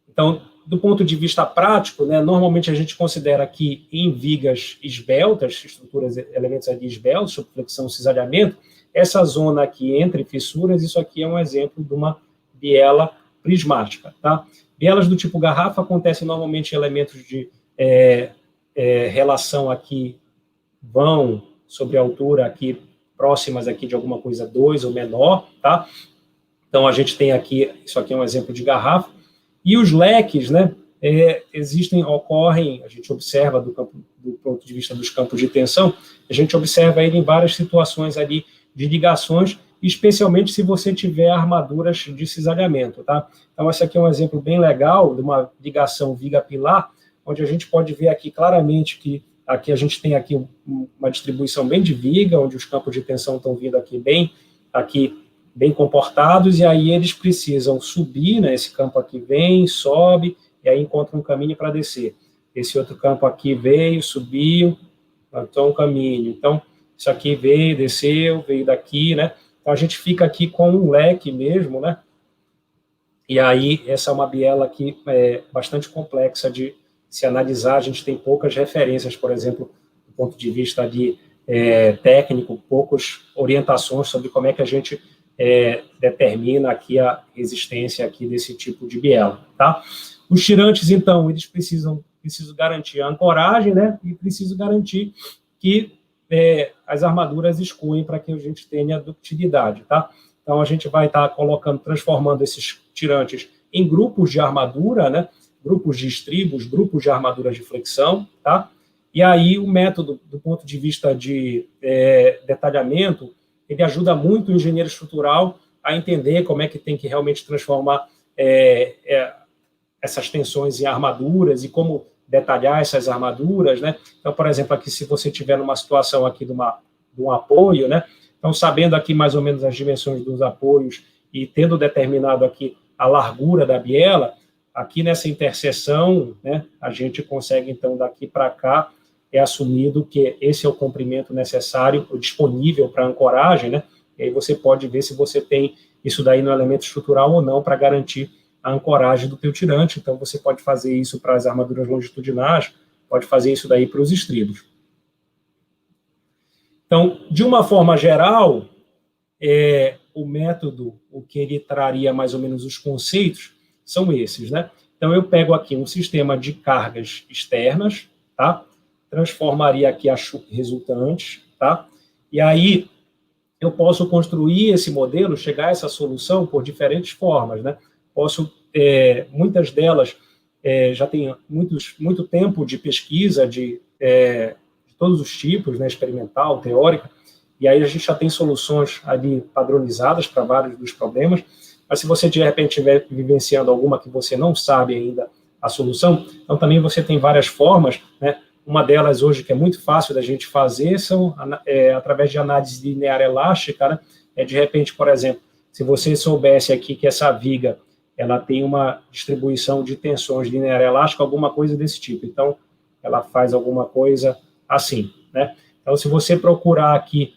Então, do ponto de vista prático, né, normalmente a gente considera que em vigas esbeltas, estruturas, elementos ali esbeltos, sob flexão, cisalhamento, essa zona aqui entre fissuras, isso aqui é um exemplo de uma biela prismática, tá? Bielas do tipo garrafa acontecem normalmente em elementos de relação aqui, vão sobre a altura aqui, próximas aqui de alguma coisa 2 ou menor, tá? Então, a gente tem aqui, isso aqui é um exemplo de garrafa, e os leques, né, ocorrem, a gente observa do ponto de vista dos campos de tensão, a gente observa ele em várias situações ali de ligações, especialmente se você tiver armaduras de cisalhamento, tá? Então, esse aqui é um exemplo bem legal de uma ligação viga-pilar, onde a gente pode ver aqui claramente que aqui a gente tem aqui uma distribuição bem de viga, onde os campos de tensão estão vindo aqui bem comportados, e aí eles precisam subir, né? Esse campo aqui vem, sobe, e aí encontra um caminho para descer. Esse outro campo aqui veio, subiu, então um caminho. Então, isso aqui veio, desceu, veio daqui, né? Então, a gente fica aqui com um leque mesmo, né? E aí, essa é uma biela aqui bastante complexa de se analisar. A gente tem poucas referências, por exemplo, do ponto de vista técnico, poucas orientações sobre como é que a gente determina aqui a resistência aqui desse tipo de biela, tá? Os tirantes, então, eles precisam garantir a ancoragem, né? E preciso garantir que as armaduras escoem para que a gente tenha ductilidade, tá? Então, a gente vai estar transformando esses tirantes em grupos de armadura, né? Grupos de estribos, grupos de armaduras de flexão, tá? E aí, o método, do ponto de vista de detalhamento, ele ajuda muito o engenheiro estrutural a entender como é que tem que realmente transformar essas tensões em armaduras e como detalhar essas armaduras, né? Então, por exemplo, aqui, se você tiver numa situação aqui de um apoio, né? Então, sabendo aqui mais ou menos as dimensões dos apoios e tendo determinado aqui a largura da biela, aqui nessa interseção, né, a gente consegue, então, daqui para cá, assumido que esse é o comprimento necessário, o disponível para ancoragem, né? E aí você pode ver se você tem isso daí no elemento estrutural ou não para garantir a ancoragem do teu tirante. Então, você pode fazer isso para as armaduras longitudinais, pode fazer isso daí para os estribos. Então, de uma forma geral, o método, o que ele traria mais ou menos os conceitos, são esses, né? Então, eu pego aqui um sistema de cargas externas, tá? Transformaria aqui as resultantes, tá? E aí, eu posso construir esse modelo, chegar a essa solução por diferentes formas, né? Muitas delas já tem muito tempo de pesquisa de todos os tipos, né, experimental, teórica, e aí a gente já tem soluções ali padronizadas para vários dos problemas, mas se você de repente estiver vivenciando alguma que você não sabe ainda a solução, então também você tem várias formas, né? Uma delas hoje que é muito fácil da gente fazer são através de análise linear elástica, né? De repente, por exemplo, se você soubesse aqui que essa viga ela tem uma distribuição de tensões linear elástica, alguma coisa desse tipo. Então, ela faz alguma coisa assim, né? Então, se você procurar aqui,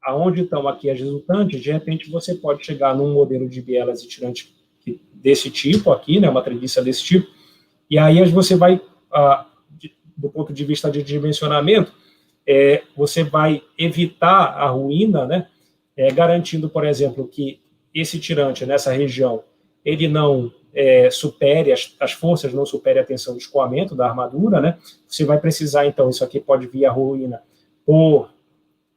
aonde estão aqui as resultantes, de repente você pode chegar num modelo de bielas e tirantes desse tipo aqui, né? Uma treguiça desse tipo, e aí você vai, do ponto de vista de dimensionamento, você vai evitar a ruína, né? Garantindo, por exemplo, que esse tirante nessa região, ele não supere, as forças não superem a tensão de escoamento da armadura, né? Você vai precisar, então, isso aqui pode vir a ruína por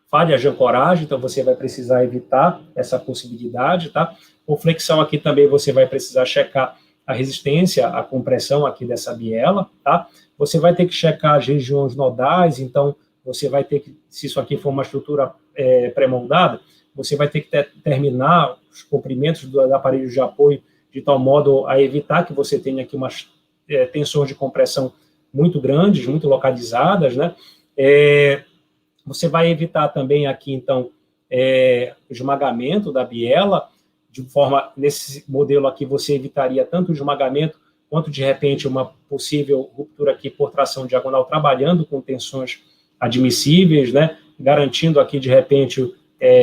falha de ancoragem, então você vai precisar evitar essa possibilidade, tá? Por flexão aqui também você vai precisar checar a resistência à compressão aqui dessa biela, tá? Você vai ter que checar as regiões nodais, então você vai ter que, se isso aqui for uma estrutura pré-moldada, você vai ter que terminar os comprimentos do aparelho de apoio de tal modo a evitar que você tenha aqui umas tensões de compressão muito grandes, muito localizadas, né? Você vai evitar também aqui, então, o esmagamento da biela, de forma, nesse modelo aqui, você evitaria tanto o esmagamento, quanto, de repente, uma possível ruptura aqui por tração diagonal, trabalhando com tensões admissíveis, né? Garantindo aqui, de repente,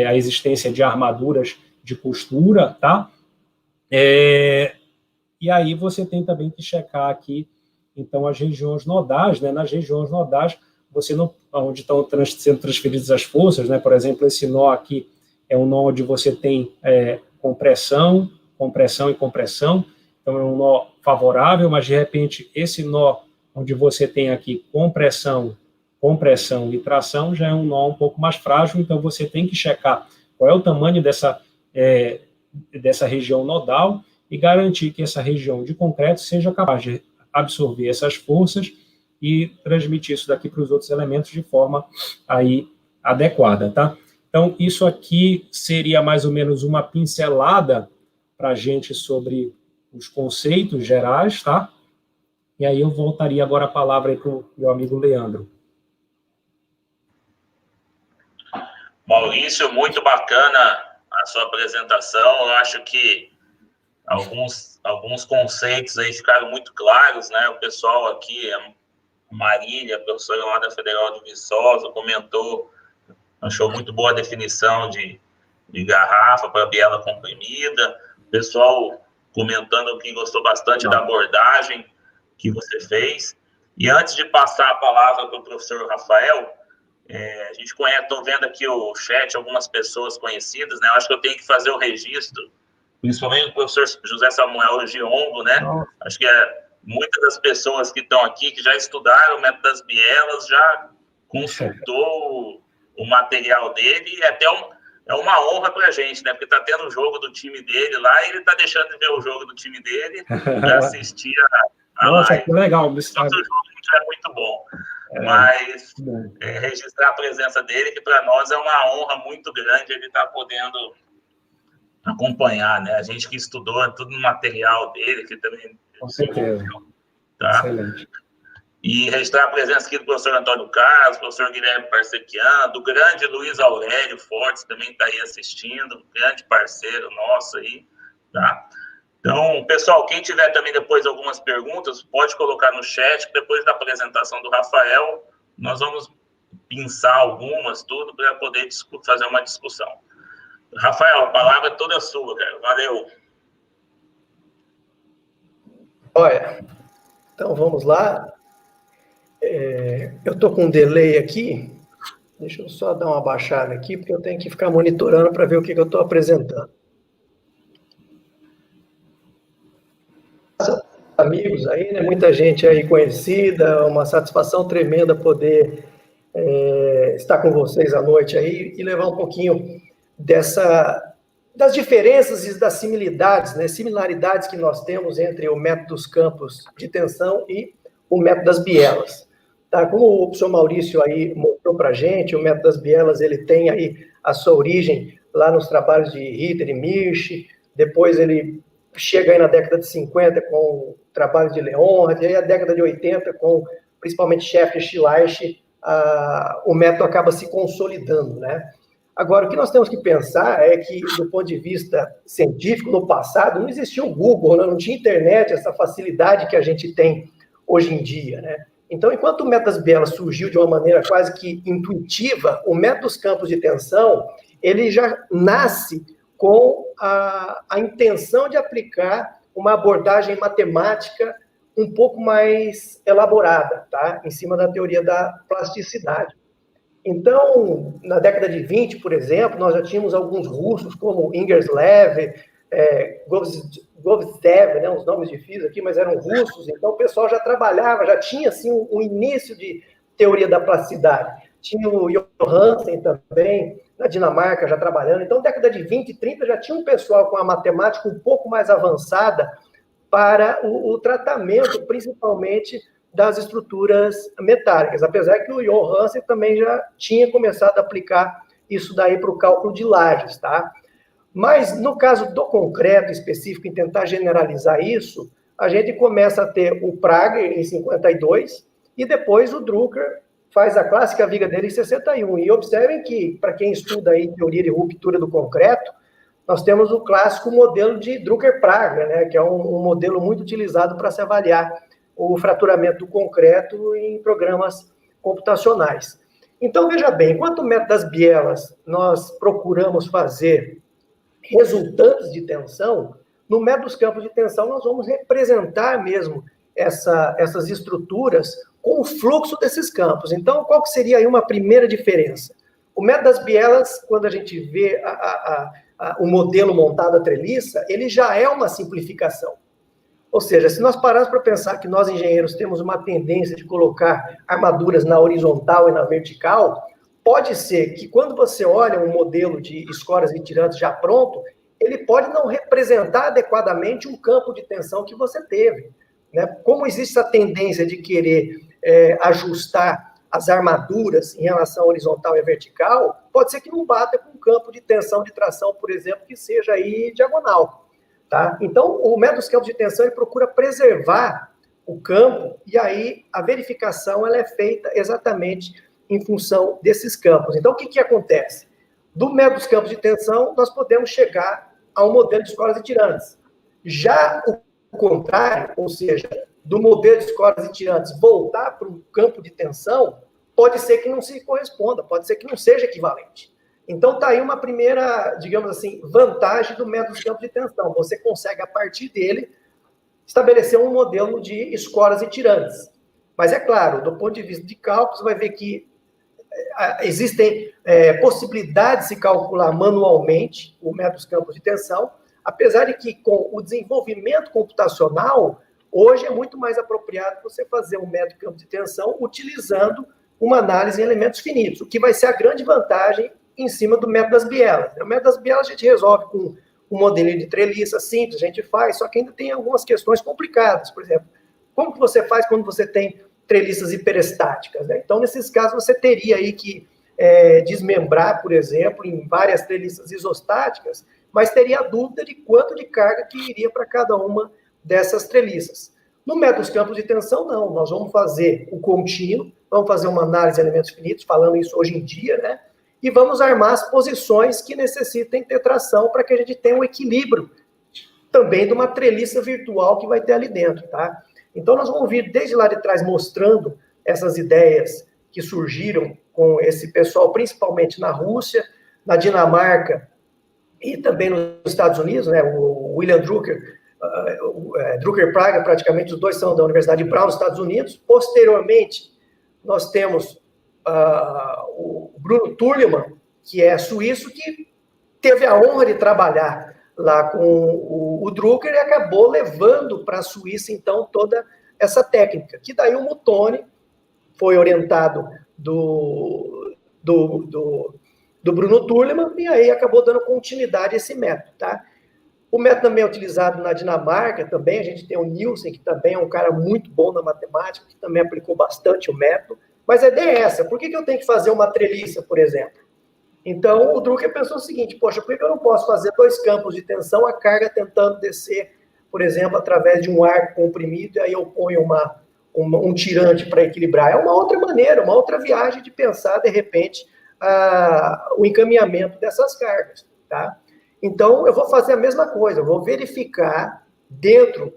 a existência de armaduras de costura, tá? E aí você tem também que checar aqui, então, as regiões nodais, né? Nas regiões nodais, você não, onde estão sendo transferidas as forças, né? Por exemplo, esse nó aqui é um nó onde você tem compressão, compressão e compressão, então é um nó favorável, mas de repente esse nó onde você tem aqui compressão, compressão e tração já é um nó um pouco mais frágil, então você tem que checar qual é o tamanho dessa região nodal e garantir que essa região de concreto seja capaz de absorver essas forças e transmitir isso daqui para os outros elementos de forma aí adequada, tá? Então, isso aqui seria mais ou menos uma pincelada para a gente sobre os conceitos gerais, tá? E aí eu voltaria agora a palavra para o meu amigo Leandro. Maurício, muito bacana a sua apresentação. Eu acho que alguns conceitos aí ficaram muito claros, né? O pessoal aqui, a Marília, professora lá da Federal de Viçosa, comentou, achou muito boa a definição de garrafa para biela comprimida. O pessoal comentando que gostou bastante da abordagem que você fez. E antes de passar a palavra para o professor Rafael, a gente conhece, estou vendo aqui o chat, algumas pessoas conhecidas, né? Eu acho que eu tenho que fazer o registro, principalmente o professor José Samuel Giongo, né? Acho que muitas das pessoas que estão aqui, que já estudaram o método das bielas, já consultou o material dele, e até uma honra para a gente, né? Porque está tendo o jogo do time dele lá, e ele está deixando de ver o jogo do time dele para assistir a Nossa, live. que legal. Nosso jogo já é muito bom. Mas registrar a presença dele, que para nós é uma honra muito grande ele estar podendo acompanhar, né? A gente que estudou tudo no material dele, que também... Com certeza. Tá? Excelente. E registrar a presença aqui do professor Antônio Carlos, do professor Guilherme Parsequian, do grande Luiz Aurélio Fortes, também está aí assistindo, grande parceiro nosso aí, tá? Então, pessoal, quem tiver também depois algumas perguntas, pode colocar no chat, que depois da apresentação do Rafael, nós vamos pensar algumas, tudo, para poder fazer uma discussão. Rafael, a palavra é toda sua, cara. Valeu. Olha, então vamos lá. Eu estou com um delay aqui. Deixa eu só dar uma baixada aqui, porque eu tenho que ficar monitorando para ver o que eu estou apresentando. Amigos aí, né? Muita gente aí conhecida, uma satisfação tremenda poder estar com vocês à noite aí e levar um pouquinho das diferenças e das similaridades, né? Similaridades que nós temos entre o método dos campos de tensão e o método das bielas. Tá? Como o professor Maurício aí mostrou para a gente, o método das bielas ele tem aí a sua origem lá nos trabalhos de Ritter e Mirsch, depois ele chega aí na década de 50 com o trabalho de Leonhardt, e aí a década de 80 com principalmente Schäfer e Schleich, o método acaba se consolidando, né? Agora, o que nós temos que pensar é que, do ponto de vista científico, no passado, não existia o Google, né? Não tinha internet, essa facilidade que a gente tem hoje em dia, né? Então, enquanto o método das bielas surgiu de uma maneira quase que intuitiva, o método dos campos de tensão, ele já nasce com a intenção de aplicar uma abordagem matemática um pouco mais elaborada, tá? Em cima da teoria da plasticidade. Então, na década de 20, por exemplo, nós já tínhamos alguns russos, como Ingerslev, Govtsev, né, uns nomes difíceis aqui, mas eram russos, então o pessoal já trabalhava, já tinha assim, um início de teoria da plasticidade. Tinha o Johansen também, na Dinamarca, já trabalhando. Então, década de 20 e 30, já tinha um pessoal com a matemática um pouco mais avançada para o tratamento, principalmente, das estruturas metálicas, apesar que o Johansen também já tinha começado a aplicar isso daí para o cálculo de lajes, tá? Mas, no caso do concreto específico, em tentar generalizar isso, a gente começa a ter o Prager em 52, e depois o Drucker faz a clássica viga dele em 61. E observem que, para quem estuda aí teoria de ruptura do concreto, nós temos o clássico modelo de Drucker-Prager, né, que é um modelo muito utilizado para se avaliar o fraturamento do concreto em programas computacionais. Então, veja bem, enquanto o método das bielas nós procuramos fazer resultantes de tensão, no método dos campos de tensão nós vamos representar mesmo essas estruturas com o fluxo desses campos. Então, qual que seria aí uma primeira diferença? O método das bielas, quando a gente vê o modelo montado a treliça, ele já é uma simplificação. Ou seja, se nós pararmos para pensar que nós, engenheiros, temos uma tendência de colocar armaduras na horizontal e na vertical, pode ser que quando você olha um modelo de escoras e tirantes já pronto, ele pode não representar adequadamente um campo de tensão que você teve, né? Como existe essa tendência de querer ajustar as armaduras em relação à horizontal e à vertical, pode ser que não bata com um campo de tensão de tração, por exemplo, que seja aí diagonal. Tá? Então, o método dos campos de tensão ele procura preservar o campo, e aí a verificação ela é feita exatamente em função desses campos. Então, o que acontece? Do método dos campos de tensão, nós podemos chegar a um modelo de escoras e tirantes. Já o contrário, ou seja, do modelo de escoras e tirantes voltar para um campo de tensão, pode ser que não se corresponda, pode ser que não seja equivalente. Então, está aí uma primeira, digamos assim, vantagem do método de campo de tensão. Você consegue, a partir dele, estabelecer um modelo de escoras e tirantes. Mas, é claro, do ponto de vista de cálculo, você vai ver que existem possibilidades de se calcular manualmente o método dos campos de tensão, apesar de que, com o desenvolvimento computacional, hoje é muito mais apropriado você fazer um método de campo de tensão utilizando uma análise em elementos finitos, o que vai ser a grande vantagem em cima do método das bielas. O método das bielas a gente resolve com um modelinho de treliça simples, a gente faz, só que ainda tem algumas questões complicadas. Por exemplo, como que você faz quando você tem treliças hiperestáticas, né? Então, nesses casos, você teria aí que desmembrar, por exemplo, em várias treliças isostáticas, mas teria a dúvida de quanto de carga que iria para cada uma dessas treliças. No método dos campos de tensão, não. Nós vamos fazer o contínuo, vamos fazer uma análise de elementos finitos, falando isso hoje em dia, né? E vamos armar as posições que necessitem ter tração para que a gente tenha um equilíbrio também de uma treliça virtual que vai ter ali dentro, tá? Então, nós vamos vir desde lá de trás mostrando essas ideias que surgiram com esse pessoal, principalmente na Rússia, na Dinamarca e também nos Estados Unidos, né? O William Drucker, Drucker-Prager, praticamente os dois são da Universidade de Brown, nos Estados Unidos. Posteriormente, nós temos o Bruno Turlemann, que é suíço, que teve a honra de trabalhar lá com o Drucker e acabou levando para a Suíça, então, toda essa técnica. Que daí o Mutone foi orientado do Bruno Turlemann e aí acabou dando continuidade a esse método, tá? O método também é utilizado na Dinamarca, também a gente tem o Nielsen, que também é um cara muito bom na matemática, que também aplicou bastante o método. Mas a ideia é essa, por que eu tenho que fazer uma treliça, por exemplo? Então, o Drucker pensou o seguinte, poxa, por que eu não posso fazer dois campos de tensão, a carga tentando descer, por exemplo, através de um arco comprimido, e aí eu ponho um tirante para equilibrar? É uma outra maneira, uma outra viagem de pensar, de repente, o encaminhamento dessas cargas, tá? Então, eu vou fazer a mesma coisa, eu vou verificar, dentro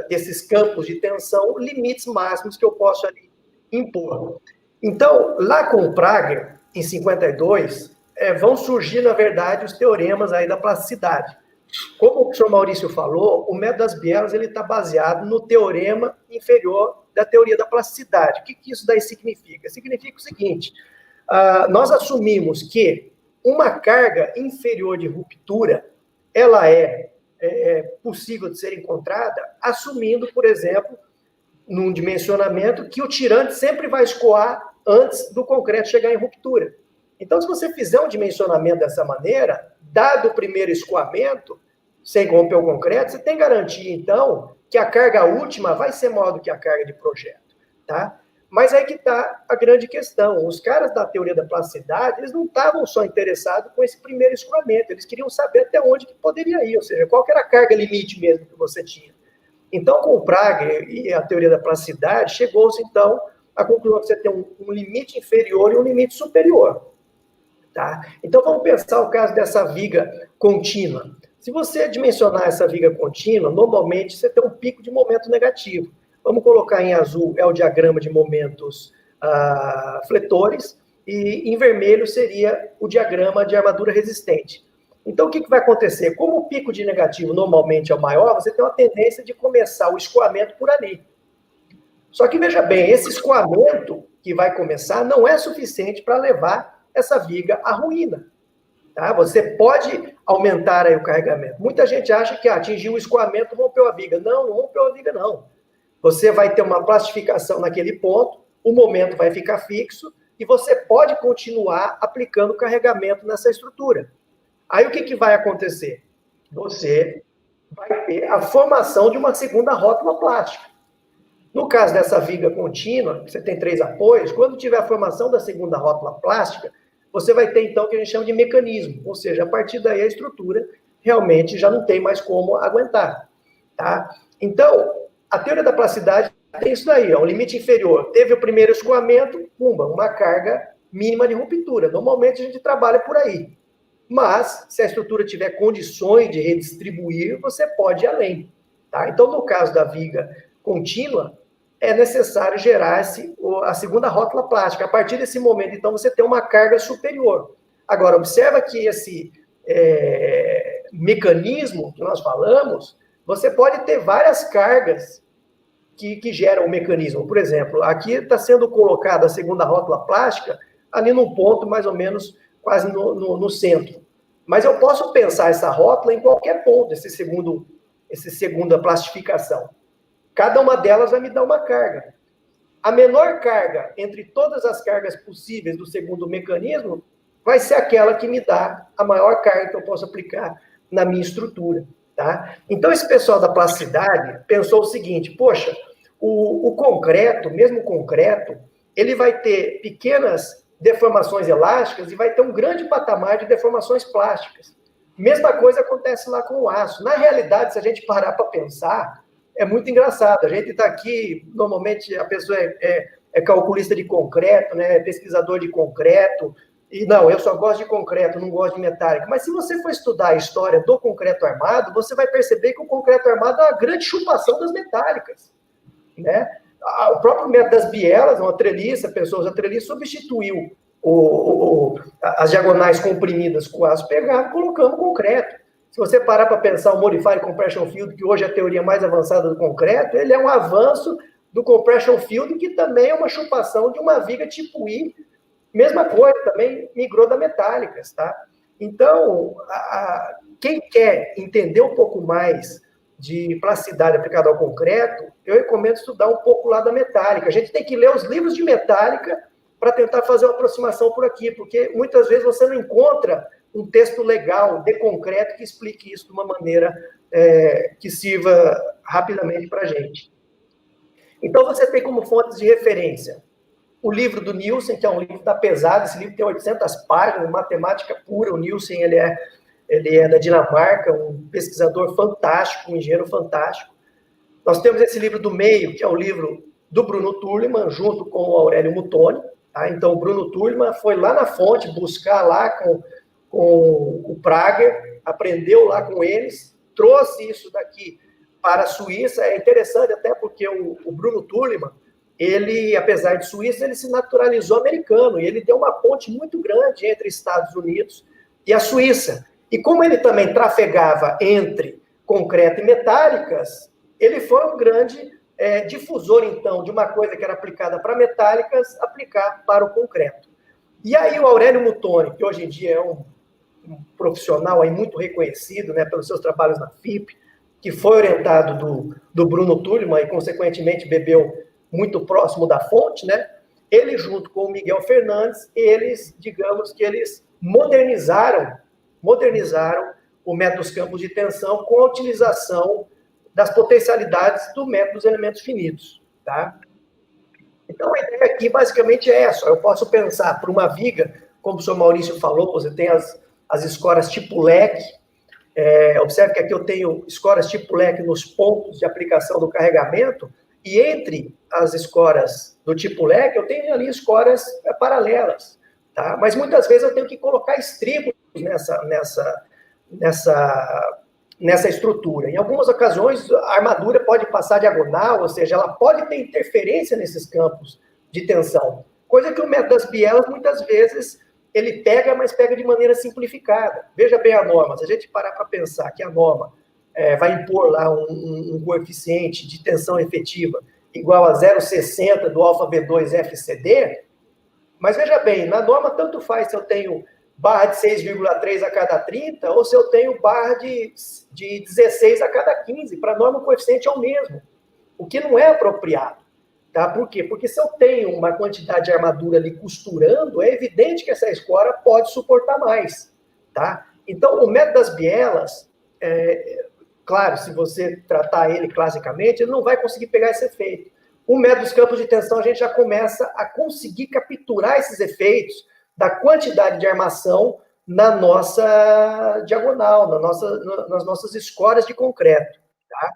desses campos de tensão, limites máximos que eu posso ali impor. Então, lá com o Prager, em 52, vão surgir, na verdade, os teoremas aí da plasticidade. Como o professor Maurício falou, o método das bielas está baseado no teorema inferior da teoria da plasticidade. O que isso daí significa? Significa o seguinte, nós assumimos que uma carga inferior de ruptura, ela é possível de ser encontrada, assumindo, por exemplo, num dimensionamento que o tirante sempre vai escoar antes do concreto chegar em ruptura. Então, se você fizer um dimensionamento dessa maneira, dado o primeiro escoamento, sem romper o concreto, você tem garantia, então, que a carga última vai ser maior do que a carga de projeto, tá? Mas aí que está a grande questão. Os caras da teoria da plasticidade, eles não estavam só interessados com esse primeiro escoamento, eles queriam saber até onde que poderia ir, ou seja, qual que era a carga limite mesmo que você tinha. Então, com o Prager e a teoria da plasticidade, chegou-se, então, à conclusão que você tem um limite inferior e um limite superior. Tá? Então, vamos pensar o caso dessa viga contínua. Se você dimensionar essa viga contínua, normalmente você tem um pico de momento negativo. Vamos colocar em azul, é o diagrama de momentos fletores, e em vermelho seria o diagrama de armadura resistente. Então, o que vai acontecer? Como o pico de negativo normalmente é o maior, você tem uma tendência de começar o escoamento por ali. Só que, veja bem, esse escoamento que vai começar não é suficiente para levar essa viga à ruína. Tá? Você pode aumentar aí o carregamento. Muita gente acha que atingiu o escoamento, rompeu a viga. Não, não rompeu a viga, não. Você vai ter uma plastificação naquele ponto, o momento vai ficar fixo, e você pode continuar aplicando carregamento nessa estrutura. Aí o que vai acontecer? Você vai ter a formação de uma segunda rótula plástica. No caso dessa viga contínua, você tem 3 apoios, quando tiver a formação da segunda rótula plástica, você vai ter, então, o que a gente chama de mecanismo. Ou seja, a partir daí a estrutura realmente já não tem mais como aguentar. Tá? Então, a teoria da plasticidade tem isso daí, ó, um limite inferior. Teve o primeiro escoamento, pumba, uma carga mínima de ruptura. Normalmente a gente trabalha por aí. Mas, se a estrutura tiver condições de redistribuir, você pode ir além. Tá? Então, no caso da viga contínua, é necessário gerar a segunda rótula plástica. A partir desse momento, então, você tem uma carga superior. Agora, observa que esse mecanismo que nós falamos, você pode ter várias cargas que geram o mecanismo. Por exemplo, aqui está sendo colocada a segunda rótula plástica ali num ponto mais ou menos quase no centro. Mas eu posso pensar essa rótula em qualquer ponto, essa segunda plastificação. Cada uma delas vai me dar uma carga. A menor carga entre todas as cargas possíveis do segundo mecanismo vai ser aquela que me dá a maior carga que eu posso aplicar na minha estrutura. Tá? Então, esse pessoal da plasticidade pensou o seguinte, poxa, o concreto, mesmo o concreto, ele vai ter pequenas deformações elásticas e vai ter um grande patamar de deformações plásticas. Mesma coisa acontece lá com o aço. Na realidade, se a gente parar para pensar, é muito engraçado. A gente está aqui, normalmente a pessoa é calculista de concreto, né, pesquisador de concreto, e não, eu só gosto de concreto, não gosto de metálica. Mas se você for estudar a história do concreto armado, você vai perceber que o concreto armado é uma grande chupação das metálicas. Né? O próprio método das bielas, uma treliça, pessoas da treliça substituiu as diagonais comprimidas com aço pegado, colocando concreto. Se você parar para pensar o Modified Compression Field, que hoje é a teoria mais avançada do concreto, ele é um avanço do Compression Field, que também é uma chupação de uma viga tipo I. Mesma coisa, também migrou da metálicas, tá? Então, quem quer entender um pouco mais de plasticidade aplicada ao concreto, eu recomendo estudar um pouco lá da metálica. A gente tem que ler os livros de metálica para tentar fazer uma aproximação por aqui, porque muitas vezes você não encontra um texto legal de concreto que explique isso de uma maneira que sirva rapidamente para a gente. Então, você tem como fontes de referência o livro do Nielsen, que é um livro que está pesado, esse livro tem 800 páginas, matemática pura. O Nielsen, ele é da Dinamarca, um pesquisador fantástico, um engenheiro fantástico. Nós temos esse livro do meio, que é o livro do Bruno Turleman, junto com o Aurélio Mutoni. Tá? Então, o Bruno Turleman foi lá na fonte buscar lá com o Prager, aprendeu lá com eles, trouxe isso daqui para a Suíça. É interessante até porque o Bruno Turleman, ele, apesar de suíço, ele se naturalizou americano, e ele deu uma ponte muito grande entre Estados Unidos e a Suíça. E como ele também trafegava entre concreto e metálicas, ele foi um grande difusor, então, de uma coisa que era aplicada para metálicas, aplicar para o concreto. E aí o Aurélio Mutoni, que hoje em dia é um profissional aí muito reconhecido, né, pelos seus trabalhos na FIP, que foi orientado do Bruno Tullman e, consequentemente, bebeu muito próximo da fonte, né? Ele, junto com o Miguel Fernandes, digamos que eles modernizaram o método dos campos de tensão com a utilização das potencialidades do método dos elementos finitos, tá? Então, a ideia aqui, basicamente, é essa. Eu posso pensar para uma viga, como o senhor Maurício falou, você tem as escoras tipo leque. Observe que aqui eu tenho escoras tipo leque nos pontos de aplicação do carregamento, e entre as escoras do tipo leque, eu tenho ali escoras paralelas, tá? Mas muitas vezes eu tenho que colocar estribos nessa estrutura. Em algumas ocasiões, a armadura pode passar diagonal, ou seja, ela pode ter interferência nesses campos de tensão, coisa que o método das bielas, muitas vezes, ele pega, mas pega de maneira simplificada. Veja bem a norma, se a gente parar para pensar que a norma vai impor lá um coeficiente de tensão efetiva igual a 0,60 do alfa V2 FCD, mas veja bem, na norma tanto faz se eu tenho barra de 6,3 a cada 30 ou se eu tenho barra de 16 a cada 15. Para a norma o coeficiente é o mesmo, o que não é apropriado. Tá? Por quê? Porque se eu tenho uma quantidade de armadura ali costurando, é evidente que essa escora pode suportar mais. Tá? Então, o método das bielas, claro, se você tratar ele classicamente, ele não vai conseguir pegar esse efeito. O método dos campos de tensão, a gente já começa a conseguir capturar esses efeitos da quantidade de armação na nossa diagonal, nas nossas escoras de concreto. Tá?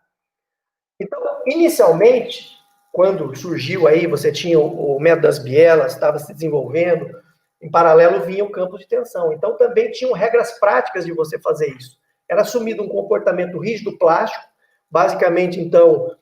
Então, inicialmente, quando surgiu aí, você tinha o método das bielas, estava se desenvolvendo, em paralelo vinha o campo de tensão. Então, também tinham regras práticas de você fazer isso. Era assumido um comportamento rígido plástico, basicamente, então,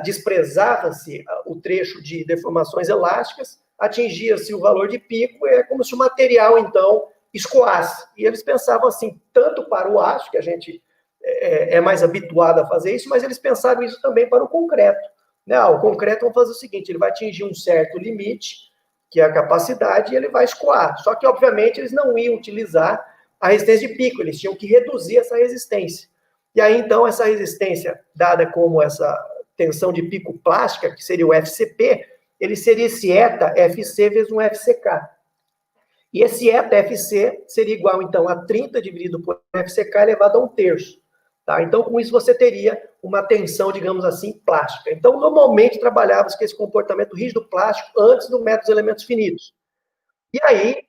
desprezava-se o trecho de deformações elásticas, atingia-se o valor de pico, é como se o material, então, escoasse. E eles pensavam assim, tanto para o aço, que a gente é mais habituado a fazer isso, mas eles pensavam isso também para o concreto. Não, o concreto vamos fazer o seguinte, ele vai atingir um certo limite, que é a capacidade, e ele vai escoar. Só que, obviamente, eles não iam utilizar a resistência de pico, eles tinham que reduzir essa resistência. E aí, então, essa resistência, dada como essa tensão de pico plástica, que seria o FCP, ele seria esse eta FC vezes um FCK. E esse eta FC seria igual, então, a 30 dividido por FCK elevado a 1/3. Tá? Então, com isso, você teria uma tensão, digamos assim, plástica. Então, normalmente, trabalhava-se com esse comportamento rígido plástico antes do método dos elementos finitos. E aí,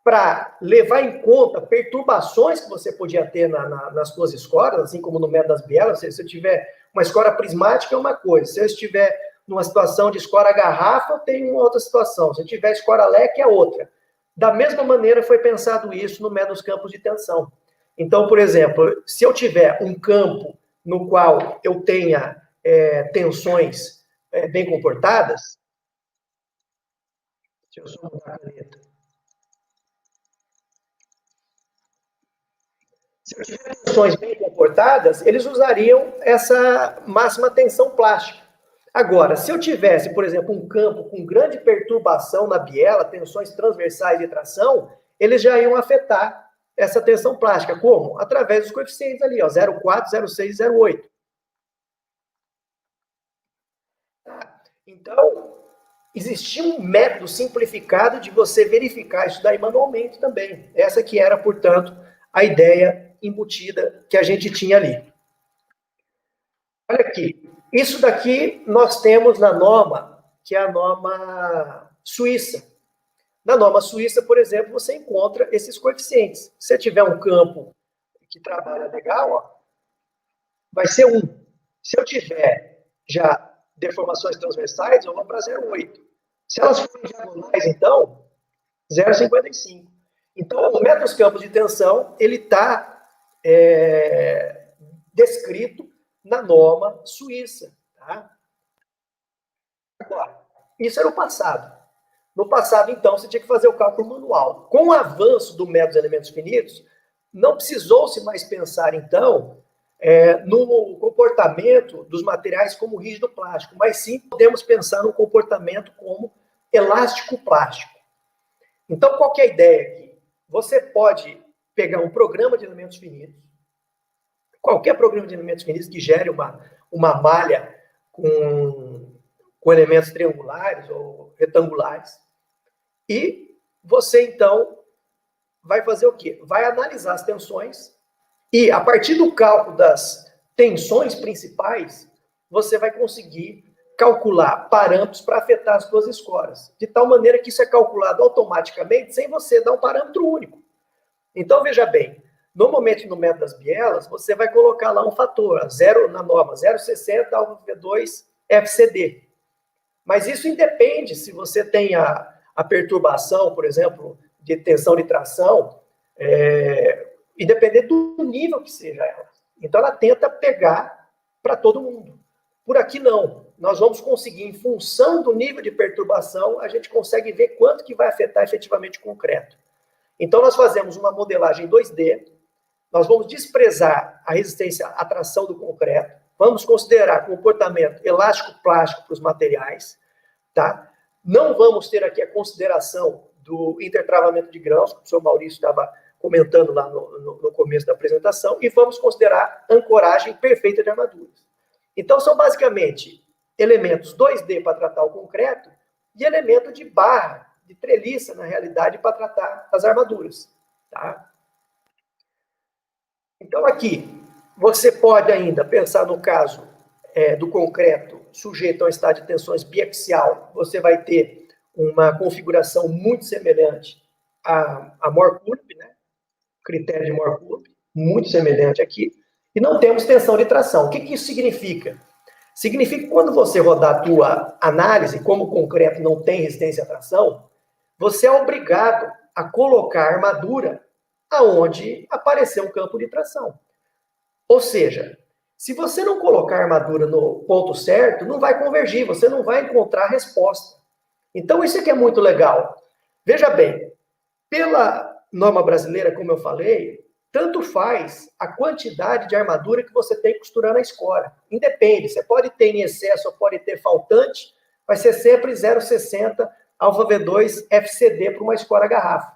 para levar em conta perturbações que você podia ter nas suas escoras, assim como no método das bielas, se eu tiver uma escora prismática é uma coisa, se eu estiver numa situação de escora garrafa, eu tenho uma outra situação, se eu tiver escora leque, é outra. Da mesma maneira, foi pensado isso no método dos campos de tensão. Então, por exemplo, se eu tiver um campo no qual eu tenha tensões bem comportadas, deixa eu só mudar a caneta. Se eu tiver tensões bem comportadas, eles usariam essa máxima tensão plástica. Agora, se eu tivesse, por exemplo, um campo com grande perturbação na biela, tensões transversais de tração, eles já iam afetar essa tensão plástica. Como? Através dos coeficientes ali, ó, 0,4, 0,6 e 0,8. Então, existia um método simplificado de você verificar isso daí manualmente também. Essa que era, portanto, a ideia embutida que a gente tinha ali. Olha aqui. Isso daqui nós temos na norma, que é a norma suíça. Na norma suíça, por exemplo, você encontra esses coeficientes. Se você tiver um campo que trabalha legal, ó, vai ser 1. Se eu tiver já deformações transversais, eu vou para 0,8. Se elas forem diagonais, então, 0,55. Então, o método dos campos de tensão, ele está descrito na norma suíça. Tá? Agora, isso era o passado. No passado, então, você tinha que fazer o cálculo manual. Com o avanço do método dos elementos finitos, não precisou-se mais pensar, então, no comportamento dos materiais como rígido plástico, mas sim podemos pensar no comportamento como elástico plástico. Então, qual que é a ideia aqui? Você pode pegar um programa de elementos finitos, qualquer programa de elementos finitos que gere uma malha com elementos triangulares ou retangulares, e você, então, vai fazer o quê? Vai analisar as tensões e, a partir do cálculo das tensões principais, você vai conseguir calcular parâmetros para afetar as suas escoras, de tal maneira que isso é calculado automaticamente sem você dar um parâmetro único. Então, veja bem, normalmente no método das bielas, você vai colocar lá um fator, na norma 0,60 ao V2 FCD. Mas isso independe se você tem a perturbação, por exemplo, de tensão de tração, independente do nível que seja ela. Então, ela tenta pegar para todo mundo. Por aqui, não. Nós vamos conseguir, em função do nível de perturbação, a gente consegue ver quanto que vai afetar efetivamente o concreto. Então, nós fazemos uma modelagem 2D, nós vamos desprezar a resistência à tração do concreto, vamos considerar comportamento elástico-plástico para os materiais, tá? Não vamos ter aqui a consideração do intertravamento de grãos, que o senhor Maurício estava comentando lá no começo da apresentação, e vamos considerar ancoragem perfeita de armaduras. Então, são basicamente elementos 2D para tratar o concreto e elemento de barra, de treliça, na realidade, para tratar as armaduras. Tá? Então, aqui, você pode ainda pensar no caso do concreto sujeito a um estado de tensões biaxial. Você vai ter uma configuração muito semelhante a Mohr-Kulp, né? Critério de Mohr-Kulp, muito semelhante aqui. E não temos tensão de tração. O que isso significa? Significa que quando você rodar a tua análise, como o concreto não tem resistência à tração, você é obrigado a colocar a armadura aonde aparecer um campo de tração. Ou seja, se você não colocar a armadura no ponto certo, não vai convergir, você não vai encontrar a resposta. Então, isso aqui é muito legal. Veja bem, pela norma brasileira, como eu falei, tanto faz a quantidade de armadura que você tem costurando a escora. Independe, você pode ter em excesso ou pode ter faltante, vai ser sempre 0,60 alfa V2 FCD para uma escora garrafa.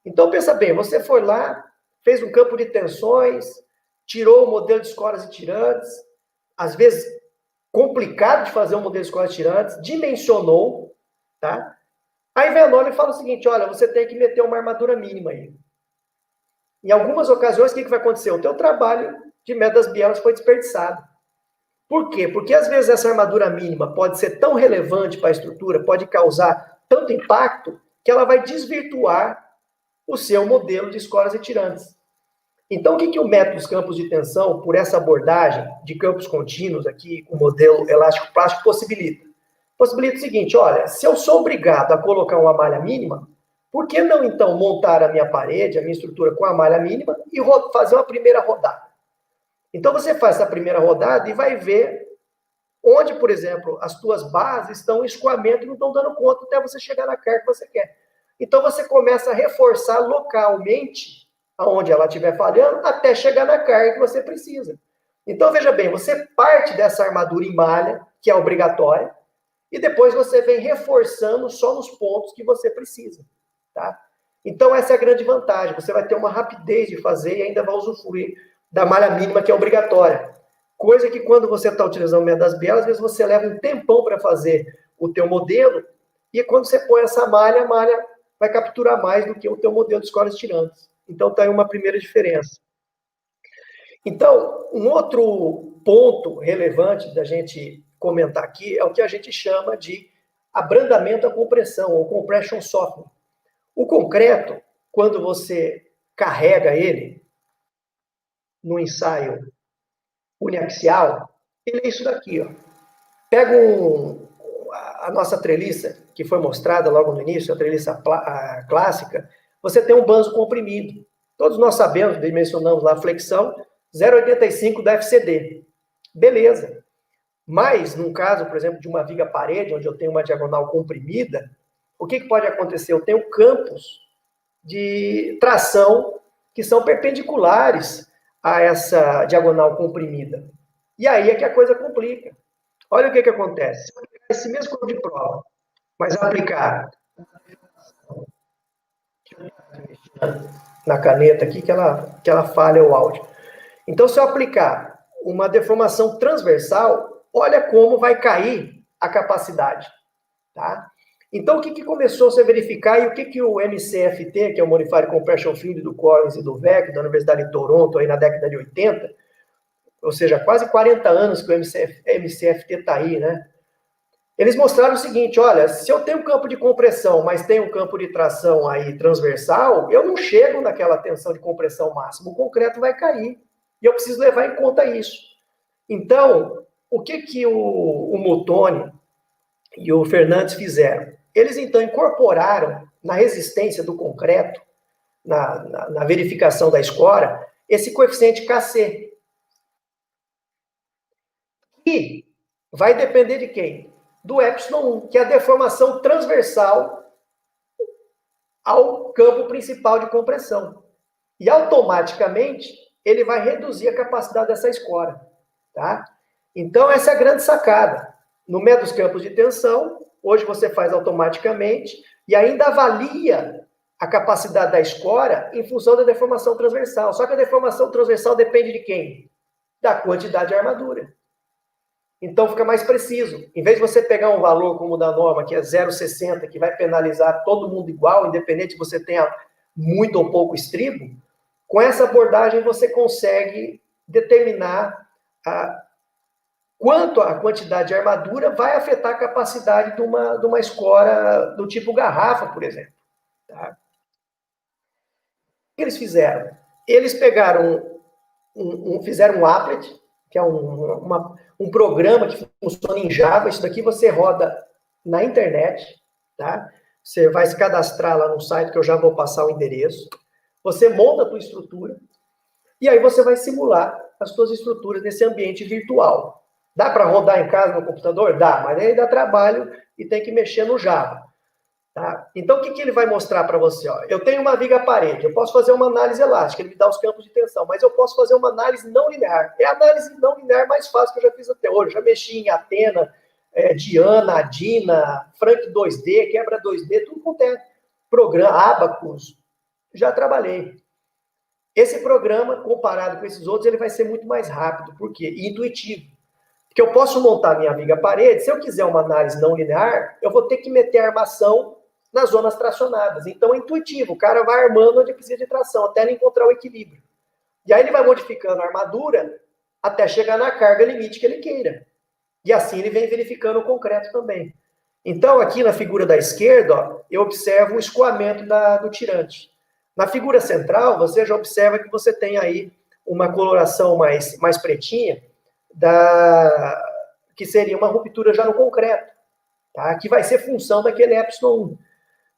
Então, pensa bem, você foi lá, fez um campo de tensões, tirou o modelo de escoras e tirantes, às vezes complicado de fazer um modelo de escoras e tirantes, dimensionou, tá? Aí vem a norma e fala o seguinte, olha, você tem que meter uma armadura mínima aí. Em algumas ocasiões, o que vai acontecer? O teu trabalho de método das bielas foi desperdiçado. Por quê? Porque às vezes essa armadura mínima pode ser tão relevante para a estrutura, pode causar tanto impacto, que ela vai desvirtuar o seu modelo de escoras e tirantes. Então, o que o método dos campos de tensão, por essa abordagem de campos contínuos aqui, com o modelo elástico-plástico, possibilita? Possibilita o seguinte, olha, se eu sou obrigado a colocar uma malha mínima, por que não, então, montar a minha parede, a minha estrutura com a malha mínima e fazer uma primeira rodada? Então, você faz essa primeira rodada e vai ver onde, por exemplo, as tuas bases estão em escoamento e não estão dando conta até você chegar na carga que você quer. Então, você começa a reforçar localmente aonde ela estiver falhando até chegar na carga que você precisa. Então, veja bem, você parte dessa armadura em malha, que é obrigatória, e depois você vem reforçando só nos pontos que você precisa. Tá? Então, essa é a grande vantagem. Você vai ter uma rapidez de fazer e ainda vai usufruir da malha mínima, que é obrigatória. Coisa que quando você está utilizando o método das bielas, às vezes você leva um tempão para fazer o teu modelo, e quando você põe essa malha, a malha vai capturar mais do que o teu modelo de escoras tirantes. Então, está aí uma primeira diferença. Então, um outro ponto relevante da gente comentar aqui é o que a gente chama de abrandamento à compressão, ou compression softening. O concreto, quando você carrega ele no ensaio uniaxial, ele é isso daqui, ó. Pega a nossa treliça, que foi mostrada logo no início, a treliça clássica, você tem um banzo comprimido. Todos nós sabemos, mencionamos lá a flexão, 0,85 da FCD. Beleza. Mas, num caso, por exemplo, de uma viga parede, onde eu tenho uma diagonal comprimida, o que pode acontecer? Eu tenho campos de tração que são perpendiculares a essa diagonal comprimida. E aí é que a coisa complica. Olha o que acontece. Se eu aplicar esse mesmo campo de prova, mas aplicar Na caneta aqui que ela falha o áudio. Então, se eu aplicar uma deformação transversal, olha como vai cair a capacidade, tá? Então, o que começou a se verificar e o que o MCFT, que é o Modified Compression Field do Collins e do VEC, da Universidade de Toronto, aí na década de 80, ou seja, quase 40 anos que o MCFT está aí, né? Eles mostraram o seguinte, olha, se eu tenho um campo de compressão, mas tenho um campo de tração aí transversal, eu não chego naquela tensão de compressão máxima, o concreto vai cair. E eu preciso levar em conta isso. Então, o que o Mutoni e o Fernandes fizeram? Eles, então, incorporaram na resistência do concreto, na verificação da escora, esse coeficiente KC. E vai depender de quem? Do ε1, que é a deformação transversal ao campo principal de compressão. E, automaticamente, ele vai reduzir a capacidade dessa escora. Tá? Então, essa é a grande sacada. No método dos campos de tensão, hoje você faz automaticamente e ainda avalia a capacidade da escora em função da deformação transversal. Só que a deformação transversal depende de quem? Da quantidade de armadura. Então fica mais preciso. Em vez de você pegar um valor como o da norma, que é 0,60, que vai penalizar todo mundo igual, independente se você tenha muito ou pouco estribo, com essa abordagem você consegue determinar quanto a quantidade de armadura vai afetar a capacidade de uma escora do tipo garrafa, por exemplo. Tá? O que eles fizeram? Eles pegaram, fizeram um applet, que é um programa que funciona em Java. Isso daqui você roda na internet, tá? Você vai se cadastrar lá no site, que eu já vou passar o endereço. Você monta a tua estrutura e aí você vai simular as suas estruturas nesse ambiente virtual. Dá para rodar em casa no computador? Dá, mas aí dá trabalho e tem que mexer no Java. Tá? Então, o que ele vai mostrar para você? Ó? Eu tenho uma viga parede, eu posso fazer uma análise elástica, ele me dá os campos de tensão, mas eu posso fazer uma análise não linear. É a análise não linear mais fácil que eu já fiz até hoje. Já mexi em Athena, Diana, Adina, Frank 2D, Quebra 2D, tudo quanto é programa, Abacus, já trabalhei. Esse programa, comparado com esses outros, ele vai ser muito mais rápido. Por quê? E intuitivo. Porque eu posso montar minha viga parede, se eu quiser uma análise não linear, eu vou ter que meter a armação nas zonas tracionadas. Então é intuitivo, o cara vai armando onde precisa de tração, até ele encontrar o equilíbrio. E aí ele vai modificando a armadura até chegar na carga limite que ele queira. E assim ele vem verificando o concreto também. Então aqui na figura da esquerda, ó, eu observo o escoamento do tirante. Na figura central, você já observa que você tem aí uma coloração mais pretinha, que seria uma ruptura já no concreto, tá? Que vai ser função daquele ε1.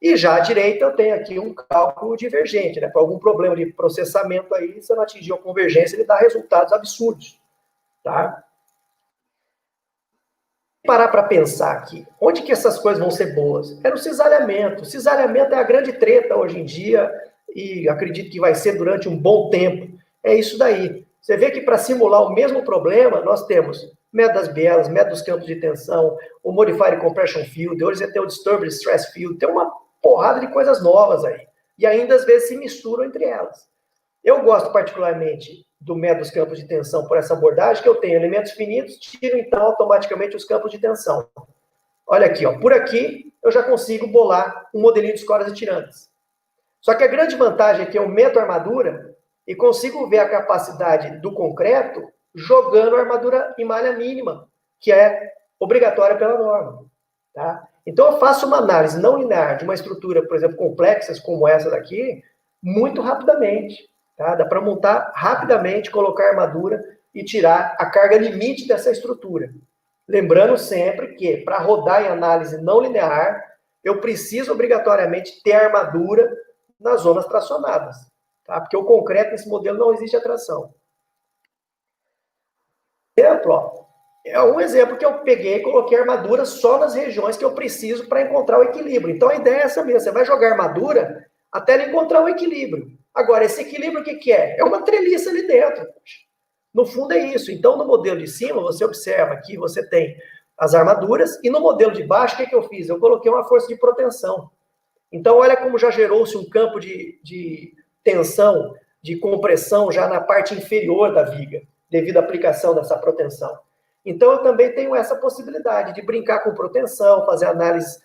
E já à direita eu tenho aqui um cálculo divergente, né? Por algum problema de processamento aí, se eu não atingir a convergência, ele dá resultados absurdos, tá? Parar para pensar aqui, onde que essas coisas vão ser boas? É no cisalhamento. O cisalhamento é a grande treta hoje em dia, e acredito que vai ser durante um bom tempo. É isso daí. Você vê que para simular o mesmo problema, nós temos método das bielas, método dos campos de tensão, o Modified Compression Field, hoje você tem o Disturbed Stress Field, tem uma porrada de coisas novas aí. E ainda às vezes se misturam entre elas. Eu gosto particularmente do método dos campos de tensão por essa abordagem, que eu tenho elementos finitos, tiro então automaticamente os campos de tensão. Olha aqui, ó, por aqui eu já consigo bolar um modelinho de escoras e tirantes. Só que a grande vantagem é que eu meto a armadura e consigo ver a capacidade do concreto jogando a armadura em malha mínima, que é obrigatória pela norma. Tá? Então eu faço uma análise não linear de uma estrutura, por exemplo, complexa como essa daqui, muito rapidamente. Tá? Dá para montar rapidamente, colocar a armadura e tirar a carga limite dessa estrutura. Lembrando sempre que, para rodar em análise não linear, eu preciso obrigatoriamente ter armadura nas zonas tracionadas. Tá? Porque o concreto, nesse modelo, não existe atração. Exemplo, ó, é um exemplo que eu peguei e coloquei armadura só nas regiões que eu preciso para encontrar o equilíbrio. Então, a ideia é essa mesmo. Você vai jogar armadura até ele encontrar o equilíbrio. Agora, esse equilíbrio, o que é? É uma treliça ali dentro. No fundo, é isso. Então, no modelo de cima, você observa que você tem as armaduras, e no modelo de baixo, o que eu fiz? Eu coloquei uma força de proteção. Então, olha como já gerou-se um campo de tensão, de compressão já na parte inferior da viga, devido à aplicação dessa protensão. Então, eu também tenho essa possibilidade de brincar com protensão, fazer análises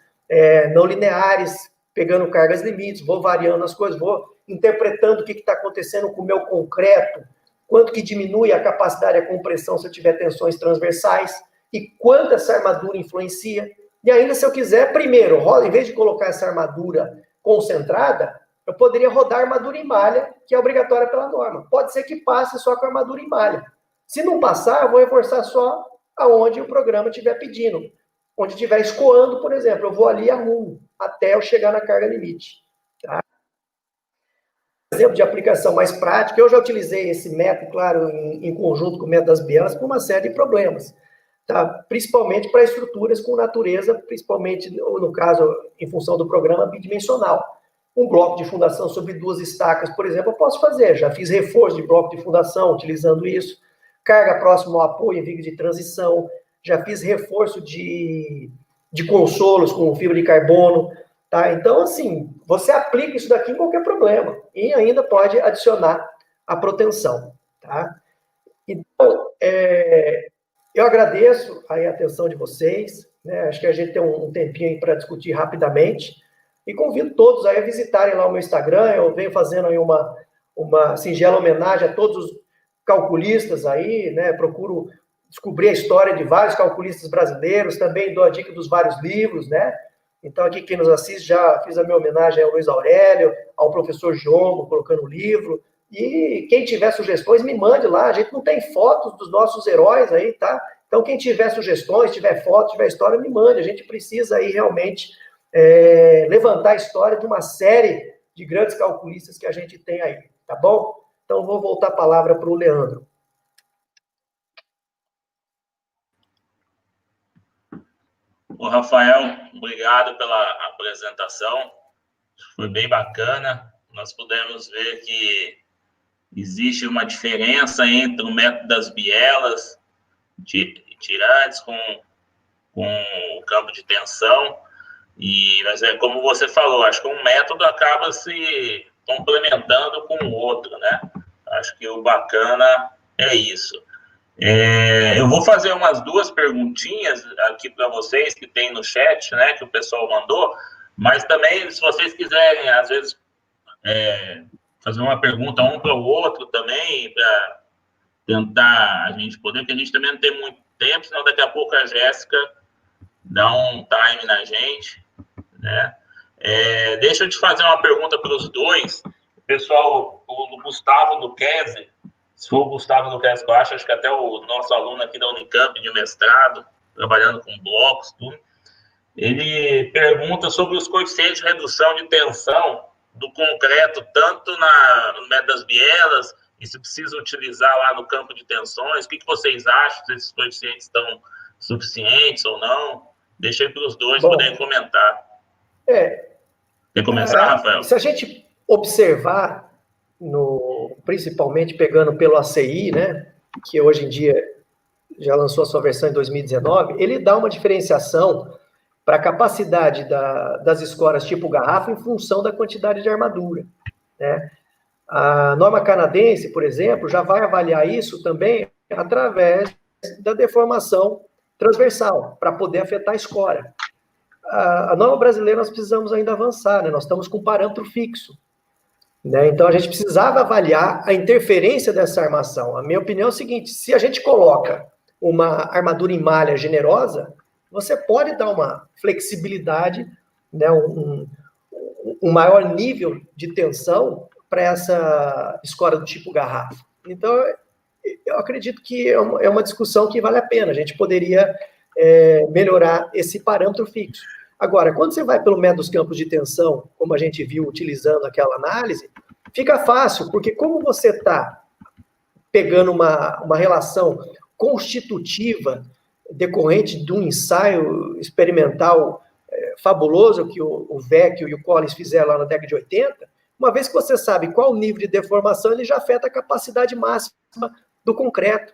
não lineares, pegando cargas limites, vou variando as coisas, vou interpretando o que está acontecendo com o meu concreto, quanto que diminui a capacidade de compressão se eu tiver tensões transversais, e quanto essa armadura influencia. E ainda, se eu quiser, primeiro, em vez de colocar essa armadura concentrada, eu poderia rodar a armadura em malha, que é obrigatória pela norma. Pode ser que passe só com a armadura em malha. Se não passar, eu vou reforçar só aonde o programa estiver pedindo. Onde estiver escoando, por exemplo, eu vou ali e arrumo, até eu chegar na carga limite. Tá? Exemplo de aplicação mais prática, eu já utilizei esse método, claro, em conjunto com o método das bielas, por uma série de problemas. Tá? Principalmente para estruturas com natureza, principalmente, no caso, em função do programa bidimensional. Um bloco de fundação sobre 2 estacas, por exemplo, eu posso fazer. Já fiz reforço de bloco de fundação utilizando isso. Carga próxima ao apoio em viga de transição. Já fiz reforço de consolos com fibra de carbono. Tá? Então, assim, você aplica isso daqui em qualquer problema. E ainda pode adicionar a protensão. Tá? Então, eu agradeço aí a atenção de vocês. Né? Acho que a gente tem um tempinho aí para discutir rapidamente. E convido todos aí a visitarem lá o meu Instagram. Eu venho fazendo aí uma singela homenagem a todos os calculistas aí, né? Procuro descobrir a história de vários calculistas brasileiros, também dou a dica dos vários livros, né? Então, aqui quem nos assiste, já fiz a minha homenagem ao Luiz Aurélio, ao professor Jomo, colocando o livro. E quem tiver sugestões, me mande lá. A gente não tem fotos dos nossos heróis aí, tá? Então, quem tiver sugestões, tiver fotos, tiver história, me mande. A gente precisa aí realmente levantar a história de uma série de grandes calculistas que a gente tem aí, tá bom? Então, vou voltar a palavra para o Leandro. Ô, Rafael, obrigado pela apresentação. Foi bem bacana. Nós pudemos ver que existe uma diferença entre o método das bielas tirantes com o campo de tensão. Mas como você falou, acho que um método acaba se complementando com o outro, né? Acho que o bacana é isso. Eu vou fazer umas 2 perguntinhas aqui para vocês que tem no chat, né? Que o pessoal mandou, mas também, se vocês quiserem, às vezes, fazer uma pergunta um para o outro também, para tentar a gente poder, porque a gente também não tem muito tempo, senão daqui a pouco a Jéssica dá um time na gente, né? Deixa eu te fazer uma pergunta para os dois. Pessoal, o Gustavo Luquezzi, se for o Gustavo Luquezzi que eu acho que até o nosso aluno aqui da Unicamp de mestrado, trabalhando com blocos, tudo, ele pergunta sobre os coeficientes de redução de tensão do concreto, tanto no método das bielas, e se precisa utilizar lá no campo de tensões. O que vocês acham, se esses coeficientes estão suficientes ou não? Deixei para os dois poderem comentar. Quer começar, Rafael? Se a gente observar, principalmente pegando pelo ACI, né, que hoje em dia já lançou a sua versão em 2019, ele dá uma diferenciação para a capacidade das escoras tipo garrafa em função da quantidade de armadura, né? A norma canadense, por exemplo, já vai avaliar isso também através da deformação transversal, para poder afetar a escora. A norma brasileira nós precisamos ainda avançar, né? Nós estamos com um parâmetro fixo, né? Então a gente precisava avaliar a interferência dessa armação. A minha opinião é o seguinte: se a gente coloca uma armadura em malha generosa, você pode dar uma flexibilidade, né? um maior nível de tensão para essa escora do tipo garrafa. Então, eu acredito que é uma discussão que vale a pena. A gente poderia melhorar esse parâmetro fixo. Agora, quando você vai pelo método dos campos de tensão, como a gente viu utilizando aquela análise, fica fácil, porque como você está pegando uma relação constitutiva decorrente de um ensaio experimental fabuloso que o Vecchio e o Collins fizeram lá na década de 80, uma vez que você sabe qual o nível de deformação, ele já afeta a capacidade máxima do concreto.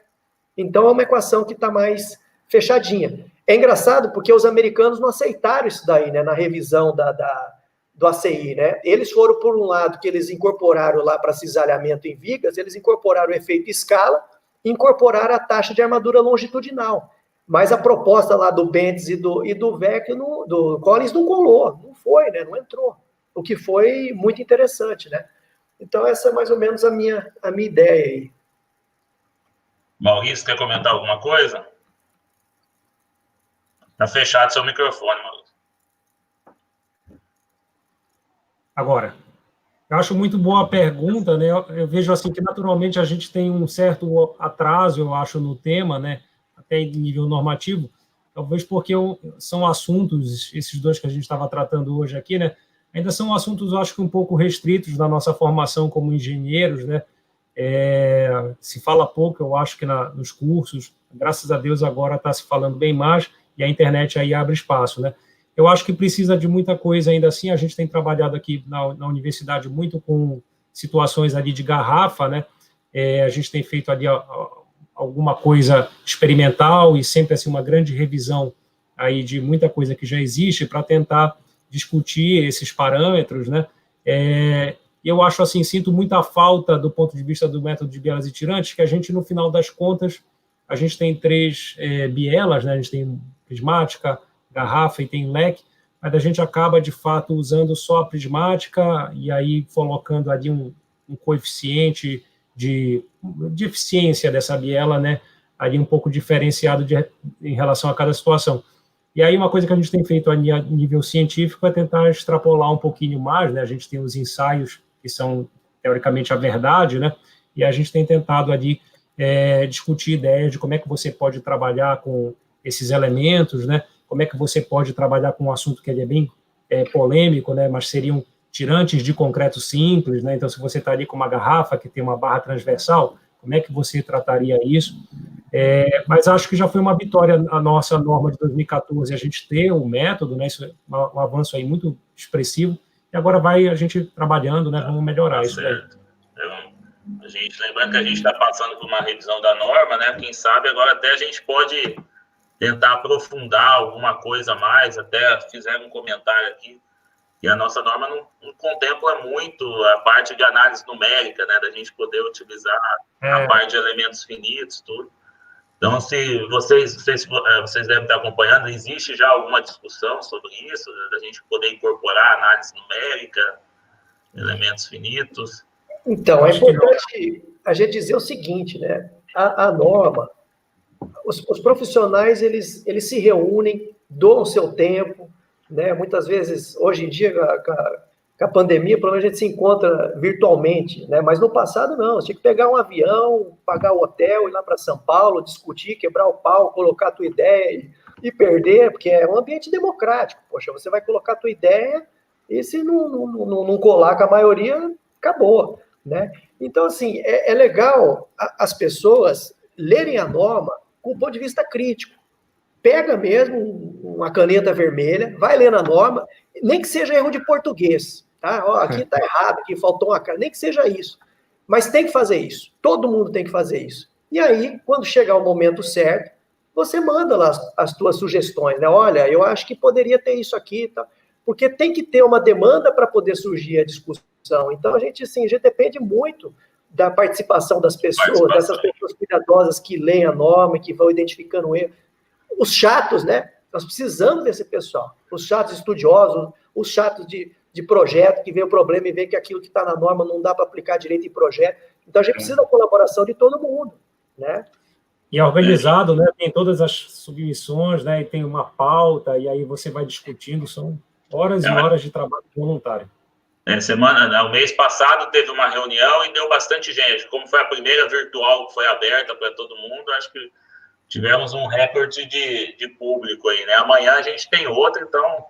Então, é uma equação que está mais fechadinha. É engraçado porque os americanos não aceitaram isso daí, né, na revisão do ACI, né? Eles foram, por um lado, que eles incorporaram lá para cisalhamento em vigas, eles incorporaram o efeito escala, incorporaram a taxa de armadura longitudinal. Mas a proposta lá do Bentes e do Vec, do Collins, não colou, não foi, né? Não entrou. O que foi muito interessante, né? Então, essa é mais ou menos a minha ideia aí. Maurício, quer comentar alguma coisa? Está fechado seu microfone, Maurício. Agora, eu acho muito boa a pergunta, né? Eu vejo assim que naturalmente a gente tem um certo atraso, eu acho, no tema, né? Até em nível normativo, talvez porque são assuntos, esses dois que a gente estava tratando hoje aqui, né? Ainda são assuntos, eu acho que um pouco restritos da nossa formação como engenheiros, né? Se fala pouco, eu acho que nos cursos, graças a Deus agora está se falando bem mais e a internet aí abre espaço, né? Eu acho que precisa de muita coisa ainda assim. A gente tem trabalhado aqui na universidade muito com situações ali de garrafa, né? A gente tem feito ali alguma coisa experimental e sempre assim uma grande revisão aí de muita coisa que já existe para tentar discutir esses parâmetros, né? Eu acho assim, sinto muita falta do ponto de vista do método de bielas e tirantes, que a gente, no final das contas, a gente tem 3 bielas, né? A gente tem prismática, garrafa e tem leque, mas a gente acaba, de fato, usando só a prismática e aí colocando ali um coeficiente de eficiência dessa biela, né, ali um pouco diferenciado em relação a cada situação. E aí uma coisa que a gente tem feito a nível científico é tentar extrapolar um pouquinho mais, né? A gente tem os ensaios que são, teoricamente, a verdade, né? E a gente tem tentado ali discutir ideias de como é que você pode trabalhar com esses elementos, né? Como é que você pode trabalhar com um assunto que ele é bem polêmico, né? Mas seriam tirantes de concreto simples, né? Então, se você está ali com uma garrafa que tem uma barra transversal, como é que você trataria isso? Mas acho que já foi uma vitória a nossa norma de 2014, a gente ter o método, né? Isso é um avanço aí muito expressivo, e agora vai a gente trabalhando, né? Vamos melhorar isso daí. A gente, lembrando que a gente está passando por uma revisão da norma, né? Quem sabe agora até a gente pode tentar aprofundar alguma coisa a mais, até fizeram um comentário aqui, que a nossa norma não contempla muito a parte de análise numérica, né, da gente poder utilizar a parte de elementos finitos, tudo. Então, se vocês devem estar acompanhando, existe já alguma discussão sobre isso, da gente poder incorporar análise numérica, elementos finitos? Então, é importante a gente dizer o seguinte, né, a norma, os profissionais, eles se reúnem, doam seu tempo, né? Muitas vezes, hoje em dia, com a pandemia, provavelmente a gente se encontra virtualmente, né? Mas no passado, não. Você tinha que pegar um avião, pagar o hotel, ir lá para São Paulo, discutir, quebrar o pau, colocar a tua ideia e perder, porque é um ambiente democrático. Poxa, você vai colocar a tua ideia e se não colar com a maioria, acabou, né? Então, assim, é legal as pessoas lerem a norma com o ponto de vista crítico. Pega mesmo uma caneta vermelha, vai ler na norma, nem que seja erro de português, tá? Ó, aqui tá errado, aqui faltou uma cara, nem que seja isso. Mas tem que fazer isso. Todo mundo tem que fazer isso. E aí, quando chegar o momento certo, você manda lá as tuas sugestões, né? Olha, eu acho que poderia ter isso aqui, tá? Porque tem que ter uma demanda para poder surgir a discussão. Então, a gente depende muito da participação das pessoas, dessas pessoas cuidadosas que leem a norma, que vão identificando o erro. Os chatos, né? Nós precisamos desse pessoal. Os chatos estudiosos, os chatos de projeto, que vê o problema e vê que aquilo que está na norma não dá para aplicar direito em projeto. Então, a gente precisa da colaboração de todo mundo, né? E é organizado, né? Tem todas as submissões, né? E tem uma pauta, e aí você vai discutindo, são horas e horas de trabalho voluntário. O mês passado teve uma reunião e deu bastante gente. Como foi a primeira virtual que foi aberta para todo mundo, acho que tivemos um recorde de público aí, né? Amanhã a gente tem outra, então...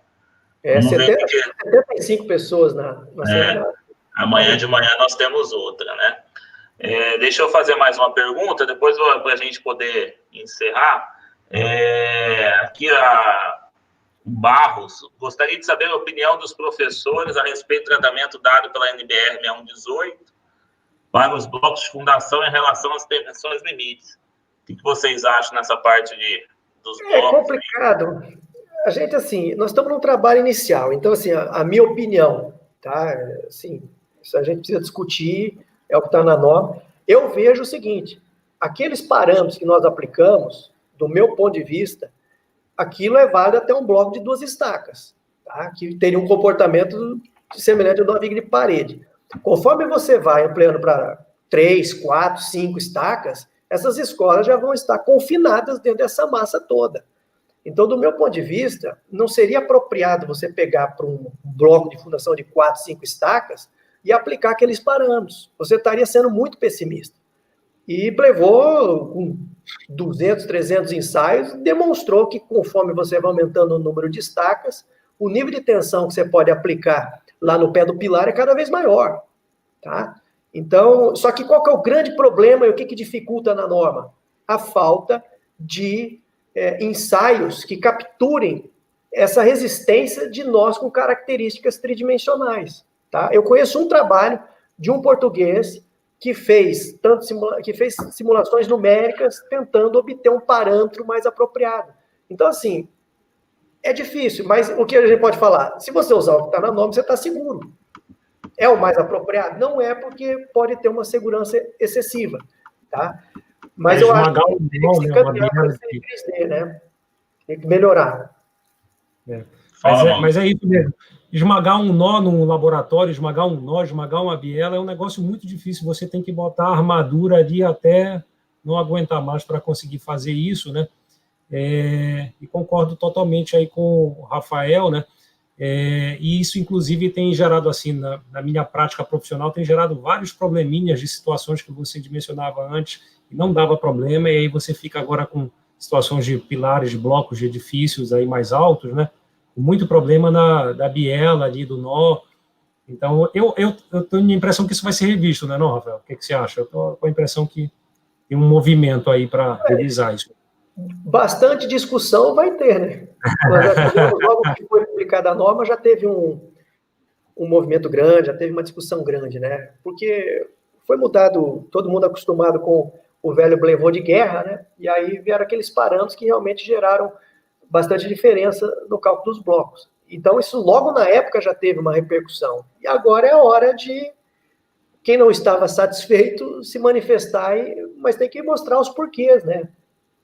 75 pessoas na seminário. Amanhã de manhã nós temos outra, né? Deixa eu fazer mais uma pergunta, depois para a gente poder encerrar. Aqui a Barros, gostaria de saber a opinião dos professores a respeito do tratamento dado pela NBR 6118 para os blocos de fundação em relação às tensões limites. O que vocês acham nessa parte dos blocos? É complicado. A gente, assim, nós estamos num trabalho inicial, então, assim, a minha opinião, tá? Assim, isso a gente precisa discutir, é o que está na norma. Eu vejo o seguinte, aqueles parâmetros que nós aplicamos, do meu ponto de vista, aquilo é válido até um bloco de 2 estacas, tá? Que teria um comportamento semelhante ao de uma viga de parede. Conforme você vai ampliando para 3, 4, 5 estacas, essas escolas já vão estar confinadas dentro dessa massa toda. Então, do meu ponto de vista, não seria apropriado você pegar para um bloco de fundação de 4, 5 estacas e aplicar aqueles parâmetros. Você estaria sendo muito pessimista. E levou, com 200, 300 ensaios, demonstrou que conforme você vai aumentando o número de estacas, o nível de tensão que você pode aplicar lá no pé do pilar é cada vez maior. Tá? Então, só que qual que é o grande problema e o que dificulta na norma? A falta de ensaios que capturem essa resistência de nós com características tridimensionais. Tá? Eu conheço um trabalho de um português que fez simulações numéricas tentando obter um parâmetro mais apropriado. Então, assim, é difícil, mas o que a gente pode falar? Se você usar o que está na norma, você está seguro. É o mais apropriado? Não é, porque pode ter uma segurança excessiva. Tá? Mas eu acho que tem que se caminhar para esse 3D, né? Tem que melhorar. Mas é isso mesmo. Esmagar um nó num laboratório, esmagar um nó, esmagar uma biela é um negócio muito difícil. Você tem que botar a armadura ali até não aguentar mais para conseguir fazer isso, né? E concordo totalmente aí com o Rafael, né? E isso, inclusive, tem gerado, assim, na minha prática profissional, tem gerado vários probleminhas de situações que você mencionava antes, e não dava problema, e aí você fica agora com situações de pilares, de blocos, de edifícios aí mais altos, né? Muito problema da biela ali, do nó. Então, eu tenho a impressão que isso vai ser revisto, né, não, Rafael? O que você acha? Eu estou com a impressão que tem um movimento aí para revisar isso. Bastante discussão vai ter, né? Nós já tivemos, logo que foi publicada a norma, já teve um movimento grande, já teve uma discussão grande, né? Porque foi mudado, todo mundo acostumado com o velho blevô de guerra, né? E aí vieram aqueles parâmetros que realmente geraram bastante diferença no cálculo dos blocos. Então, isso logo na época já teve uma repercussão. E agora é a hora de quem não estava satisfeito se manifestar, mas tem que mostrar os porquês, né?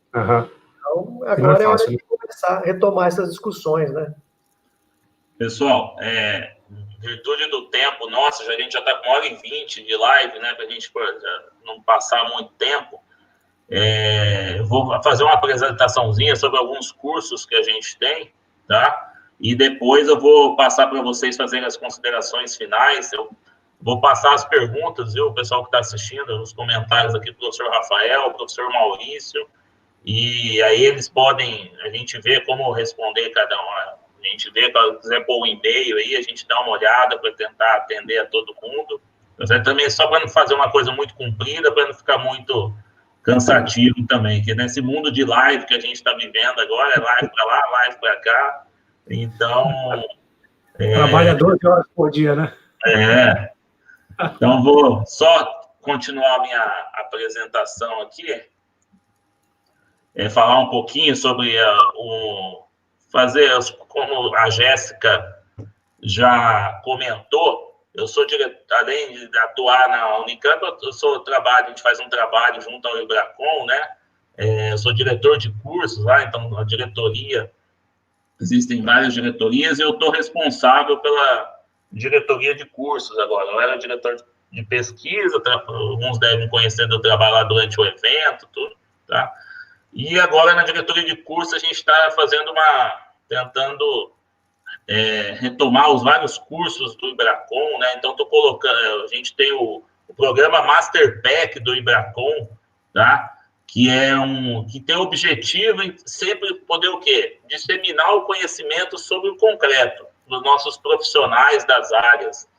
Então, agora é hora de começar a retomar essas discussões, né? Pessoal, em virtude do tempo nosso, a gente já está com 1h20 de live, né? Para a gente não passar muito tempo. Eu vou fazer uma apresentaçãozinha sobre alguns cursos que a gente tem, tá? E depois eu vou passar para vocês fazerem as considerações finais. Eu vou passar as perguntas, viu? O pessoal que está assistindo, os comentários aqui, professor Rafael, professor Maurício, e aí eles podem, a gente vê como responder cada um. A gente vê, se quiser pôr um e-mail aí, a gente dá uma olhada para tentar atender a todo mundo. Também só para não fazer uma coisa muito comprida, para não ficar muito cansativo também, que nesse mundo de live que a gente está vivendo agora, é live para lá, live para cá, então... Trabalha 12 horas por dia, né? Então, vou só continuar a minha apresentação aqui, falar um pouquinho sobre como a Jéssica já comentou. Eu sou diretor, além de atuar na Unicamp, a gente faz um trabalho junto ao Ibracon, né? Eu sou diretor de cursos lá, então a diretoria, existem várias diretorias, e eu estou responsável pela diretoria de cursos agora. Eu era diretor de pesquisa, alguns devem conhecer do trabalho lá durante o evento, tudo, tá? E agora na diretoria de cursos a gente está tentando retomar os vários cursos do Ibracon, né? Então, estou colocando, a gente tem o programa Master Pack do Ibracon, tá? Que tem o objetivo em sempre poder o quê? Disseminar o conhecimento sobre o concreto dos nossos profissionais das áreas,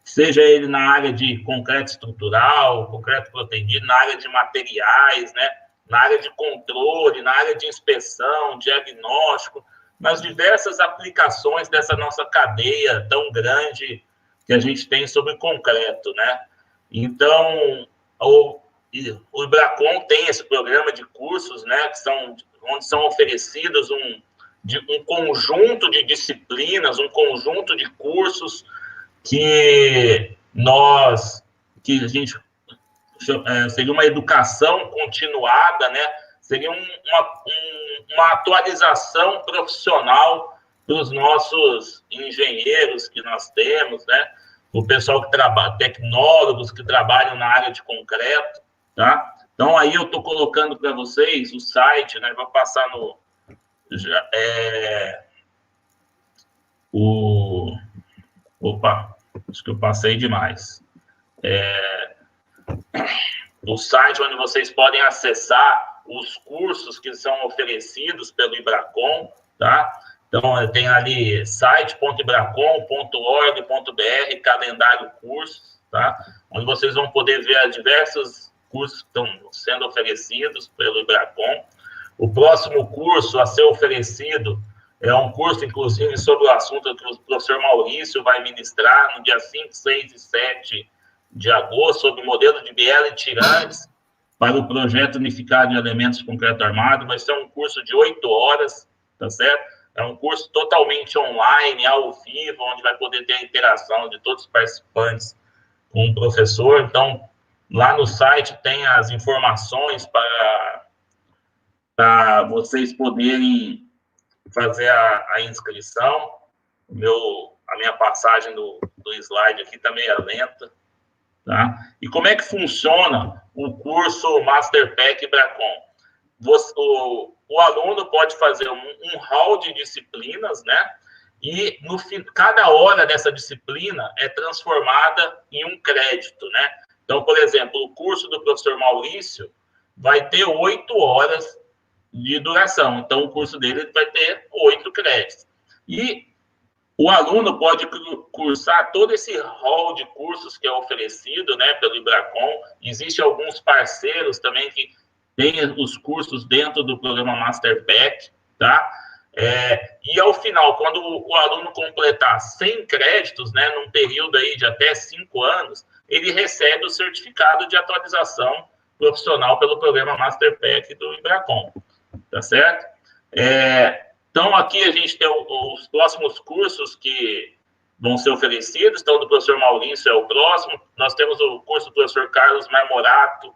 seja ele na área de concreto estrutural, concreto protegido, na área de materiais, né? Na área de controle, na área de inspeção, diagnóstico, nas diversas aplicações dessa nossa cadeia tão grande que a gente tem sobre concreto, né? Então, o Ibracon tem esse programa de cursos, né, onde são oferecidos de um conjunto de disciplinas, um conjunto de cursos que a gente seria uma educação continuada, né? Seria uma atualização profissional para os nossos engenheiros que nós temos, né? O pessoal que trabalha, tecnólogos que trabalham na área de concreto, tá? Então, aí eu estou colocando para vocês o site, né? Vou passar Opa, acho que eu passei demais. O site onde vocês podem acessar os cursos que são oferecidos pelo Ibracon, tá? Então, tem ali site.ibracon.org.br, calendário cursos, tá? Onde vocês vão poder ver diversos cursos que estão sendo oferecidos pelo Ibracon. O próximo curso a ser oferecido é um curso, inclusive, sobre o assunto que o professor Maurício vai ministrar no dia 5, 6 e 7 de agosto, sobre o modelo de biela e tirantes para o projeto unificado de elementos de concreto armado. Vai ser um curso de 8 horas, tá certo? É um curso totalmente online, ao vivo, onde vai poder ter a interação de todos os participantes com o professor. Então, lá no site tem as informações para vocês poderem fazer a inscrição. A minha passagem do slide aqui também é lenta. Tá? E como é que funciona o curso Master Pack Ibracon? O aluno pode fazer um hall de disciplinas, né? E cada hora dessa disciplina é transformada em um crédito, né? Então, por exemplo, o curso do professor Maurício vai ter 8 horas de duração. Então, o curso dele vai ter 8 créditos. E o aluno pode cursar todo esse hall de cursos que é oferecido, né, pelo Ibracon. Existem alguns parceiros também que têm os cursos dentro do programa Master Pack, tá? E ao final, quando o aluno completar 100 créditos, né, num período aí de até 5 anos, ele recebe o certificado de atualização profissional pelo programa Master Pack do Ibracon, tá certo? Então, aqui a gente tem os próximos cursos que vão ser oferecidos. Então, do professor Maurício é o próximo. Nós temos o curso do professor Carlos Marmorato,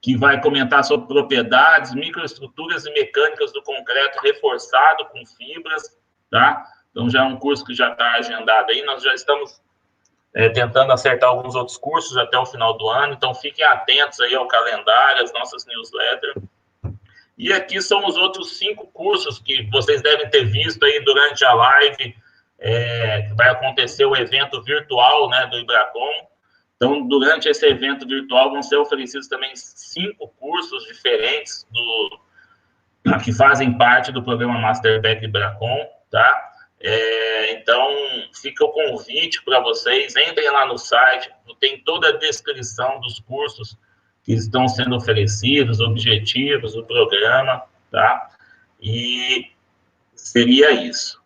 que vai comentar sobre propriedades, microestruturas e mecânicas do concreto reforçado com fibras, tá? Então, já é um curso que já está agendado aí. Nós já estamos tentando acertar alguns outros cursos até o final do ano. Então, fiquem atentos aí ao calendário, às nossas newsletters. E aqui são os outros 5 cursos que vocês devem ter visto aí durante a live, que vai acontecer o evento virtual, né, do Ibracon. Então, durante esse evento virtual, vão ser oferecidos também 5 cursos diferentes que fazem parte do programa Master Pack Ibracon, tá? Então, fica o convite para vocês, entrem lá no site, tem toda a descrição dos cursos que estão sendo oferecidos, objetivos do programa, tá? E seria isso.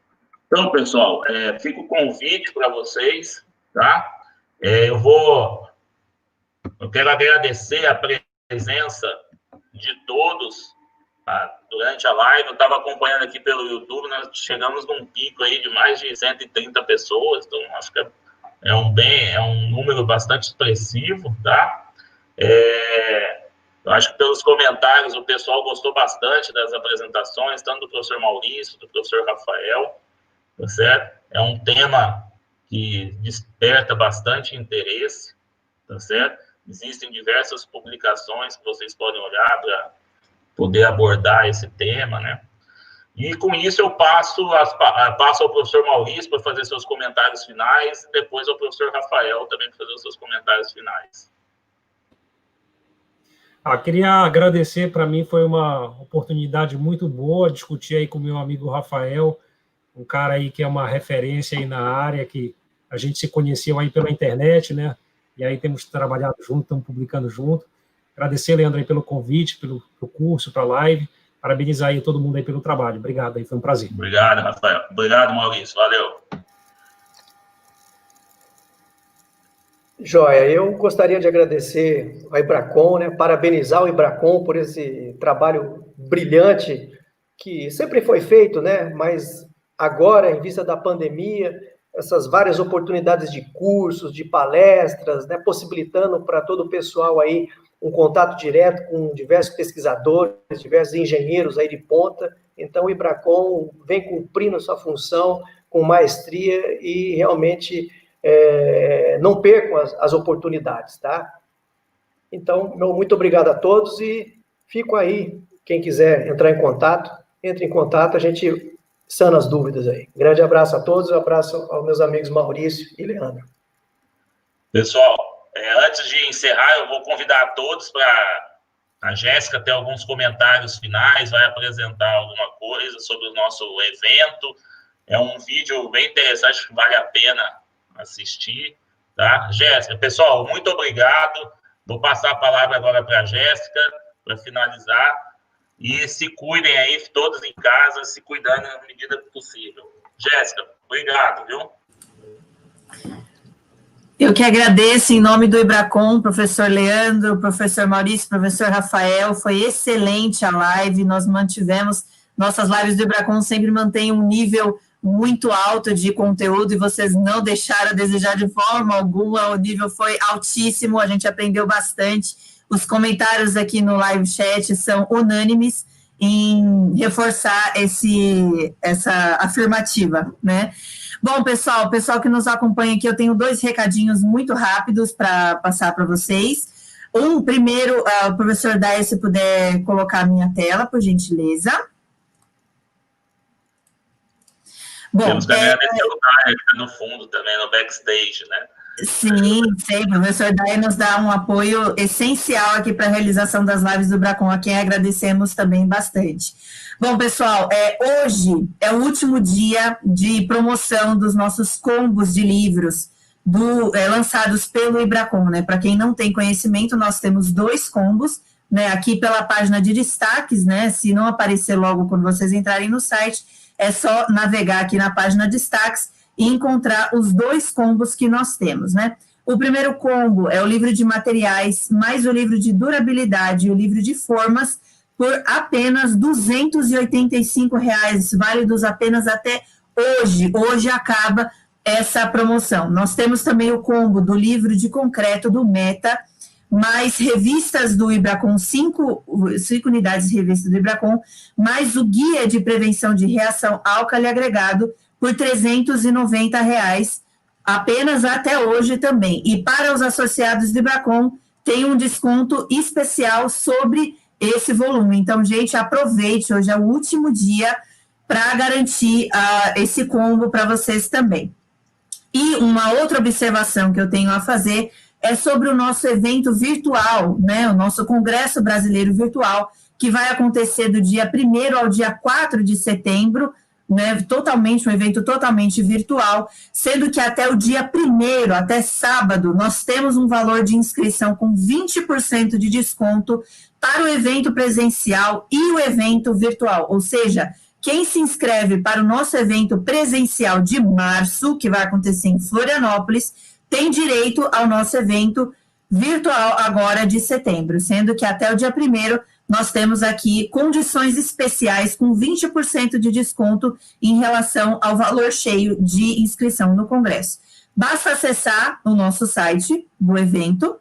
Então, pessoal, fica o convite para vocês, tá? Eu quero agradecer a presença de todos durante a live. Eu estava acompanhando aqui pelo YouTube, nós chegamos num pico aí de mais de 130 pessoas, então acho que é um número bastante expressivo, tá? Eu acho que pelos comentários o pessoal gostou bastante das apresentações, tanto do professor Maurício, do professor Rafael, tá certo? É um tema que desperta bastante interesse, tá certo? Existem diversas publicações que vocês podem olhar para poder abordar esse tema, né? E com isso eu passo ao professor Maurício para fazer seus comentários finais e depois ao professor Rafael também para fazer os seus comentários finais. Queria agradecer, para mim foi uma oportunidade muito boa discutir aí com o meu amigo Rafael, um cara aí que é uma referência aí na área, que a gente se conheceu aí pela internet, né? E aí temos trabalhado junto, estamos publicando junto. Agradecer, Leandro, aí pelo convite, pelo curso, pela live. Parabenizar aí todo mundo aí pelo trabalho. Obrigado aí, foi um prazer. Obrigado, Rafael. Obrigado, Maurício. Valeu. Joia, eu gostaria de agradecer ao Ibracon, né, parabenizar o Ibracon por esse trabalho brilhante que sempre foi feito, né? Mas agora, em vista da pandemia, essas várias oportunidades de cursos, de palestras, né? Possibilitando para todo o pessoal aí um contato direto com diversos pesquisadores, diversos engenheiros aí de ponta. Então, o IBRACON vem cumprindo sua função com maestria e realmente não percam as oportunidades, tá? Então, muito obrigado a todos e fico aí. Quem quiser entrar em contato, entre em contato, a gente sana as dúvidas aí. Grande abraço a todos, um abraço aos meus amigos Maurício e Leandro. Pessoal, antes de encerrar, eu vou convidar a todos para a Jéssica ter alguns comentários finais, vai apresentar alguma coisa sobre o nosso evento. É um vídeo bem interessante que vale a pena assistir, tá? Jéssica, pessoal, muito obrigado. Vou passar a palavra agora para a Jéssica, para finalizar. E se cuidem aí, todos em casa, se cuidando na medida possível. Jéssica, obrigado, viu? Eu que agradeço em nome do IBRACON, professor Leandro, professor Maurício, professor Rafael, foi excelente a live, nós mantivemos, nossas lives do IBRACON sempre mantêm um nível muito alto de conteúdo e vocês não deixaram a desejar de forma alguma, o nível foi altíssimo, a gente aprendeu bastante, os comentários aqui no live chat são unânimes em reforçar essa afirmativa, né? Bom, pessoal que nos acompanha aqui, eu tenho 2 recadinhos muito rápidos para passar para vocês. Primeiro, o professor Daia, se puder colocar a minha tela, por gentileza. Bom, temos que agradecer o Daia, que está no fundo também, no backstage, né? Sim, o professor Daia nos dá um apoio essencial aqui para a realização das lives do IBRACON, a quem agradecemos também bastante. Bom, pessoal, hoje é o último dia de promoção dos nossos combos de livros lançados pelo IBRACON, né? Para quem não tem conhecimento, nós temos 2 combos, né? Aqui pela página de destaques, né? Se não aparecer logo quando vocês entrarem no site, é só navegar aqui na página de destaques e encontrar os 2 combos que nós temos, né? O primeiro combo é o livro de materiais, mais o livro de durabilidade e o livro de formas, por apenas R$ 285, válidos apenas até hoje. Hoje acaba essa promoção. Nós temos também o combo do livro de concreto do Meta, mais revistas do IBRACON, 5 unidades de revistas do IBRACON, mais o guia de prevenção de reação álcali agregado por R$ 390, apenas até hoje também. E para os associados do IBRACON, tem um desconto especial sobre esse volume. Então, gente, aproveite, hoje é o último dia para garantir esse combo para vocês também. E uma outra observação que eu tenho a fazer é sobre o nosso evento virtual, né, o nosso Congresso Brasileiro Virtual, que vai acontecer do dia 1º ao dia 4 de setembro, né, um evento totalmente virtual, sendo que até o dia 1º, até sábado, nós temos um valor de inscrição com 20% de desconto para o evento presencial e o evento virtual, ou seja, quem se inscreve para o nosso evento presencial de março, que vai acontecer em Florianópolis, tem direito ao nosso evento virtual agora de setembro, sendo que até o dia 1º nós temos aqui condições especiais com 20% de desconto em relação ao valor cheio de inscrição no Congresso. Basta acessar o nosso site do evento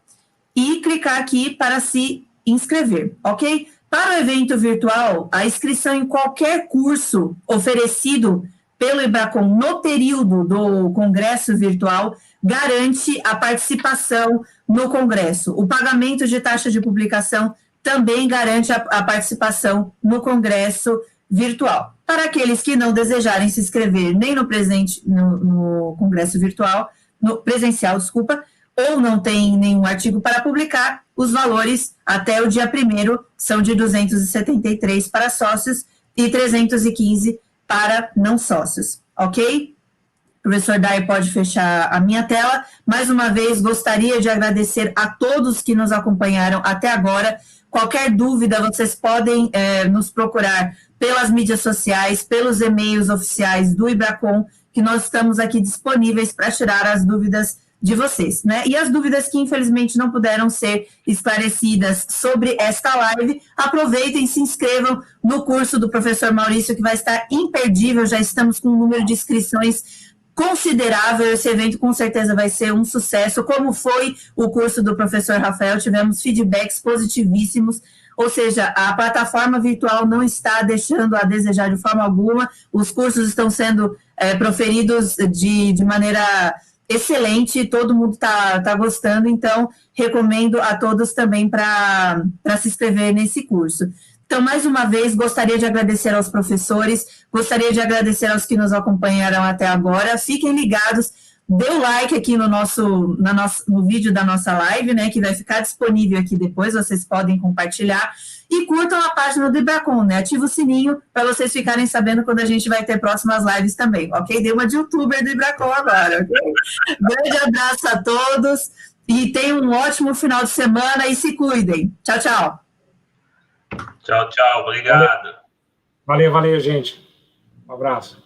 e clicar aqui para se inscrever, ok? Para o evento virtual, a inscrição em qualquer curso oferecido pelo IBRACON no período do Congresso Virtual garante a participação no Congresso. O pagamento de taxa de publicação também garante a participação no Congresso Virtual. Para aqueles que não desejarem se inscrever nem no Congresso Virtual, no presencial, ou não tem nenhum artigo para publicar, os valores até o dia 1º são de 273 para sócios e 315 para não sócios, ok? O professor Daia pode fechar a minha tela. Mais uma vez, gostaria de agradecer a todos que nos acompanharam até agora. Qualquer dúvida, vocês podem nos procurar pelas mídias sociais, pelos e-mails oficiais do IBRACON, que nós estamos aqui disponíveis para tirar as dúvidas de vocês, né? E as dúvidas que, infelizmente, não puderam ser esclarecidas sobre esta live, aproveitem e se inscrevam no curso do professor Maurício, que vai estar imperdível, já estamos com um número de inscrições considerável, esse evento com certeza vai ser um sucesso, como foi o curso do professor Rafael, tivemos feedbacks positivíssimos, ou seja, a plataforma virtual não está deixando a desejar de forma alguma, os cursos estão sendo proferidos de maneira excelente, todo mundo tá gostando, então recomendo a todos também para se inscrever nesse curso. Então, mais uma vez, gostaria de agradecer aos professores, gostaria de agradecer aos que nos acompanharam até agora, fiquem ligados, dê o like aqui no vídeo da nossa live, né, que vai ficar disponível aqui depois, vocês podem compartilhar, e curtam a página do Ibracon, né, ativa o sininho para vocês ficarem sabendo quando a gente vai ter próximas lives também, ok? Dei uma de youtuber do Ibracon agora, ok? Grande abraço a todos, e tenham um ótimo final de semana e se cuidem. Tchau, tchau. Tchau, tchau. Obrigado. Valeu, gente. Um abraço.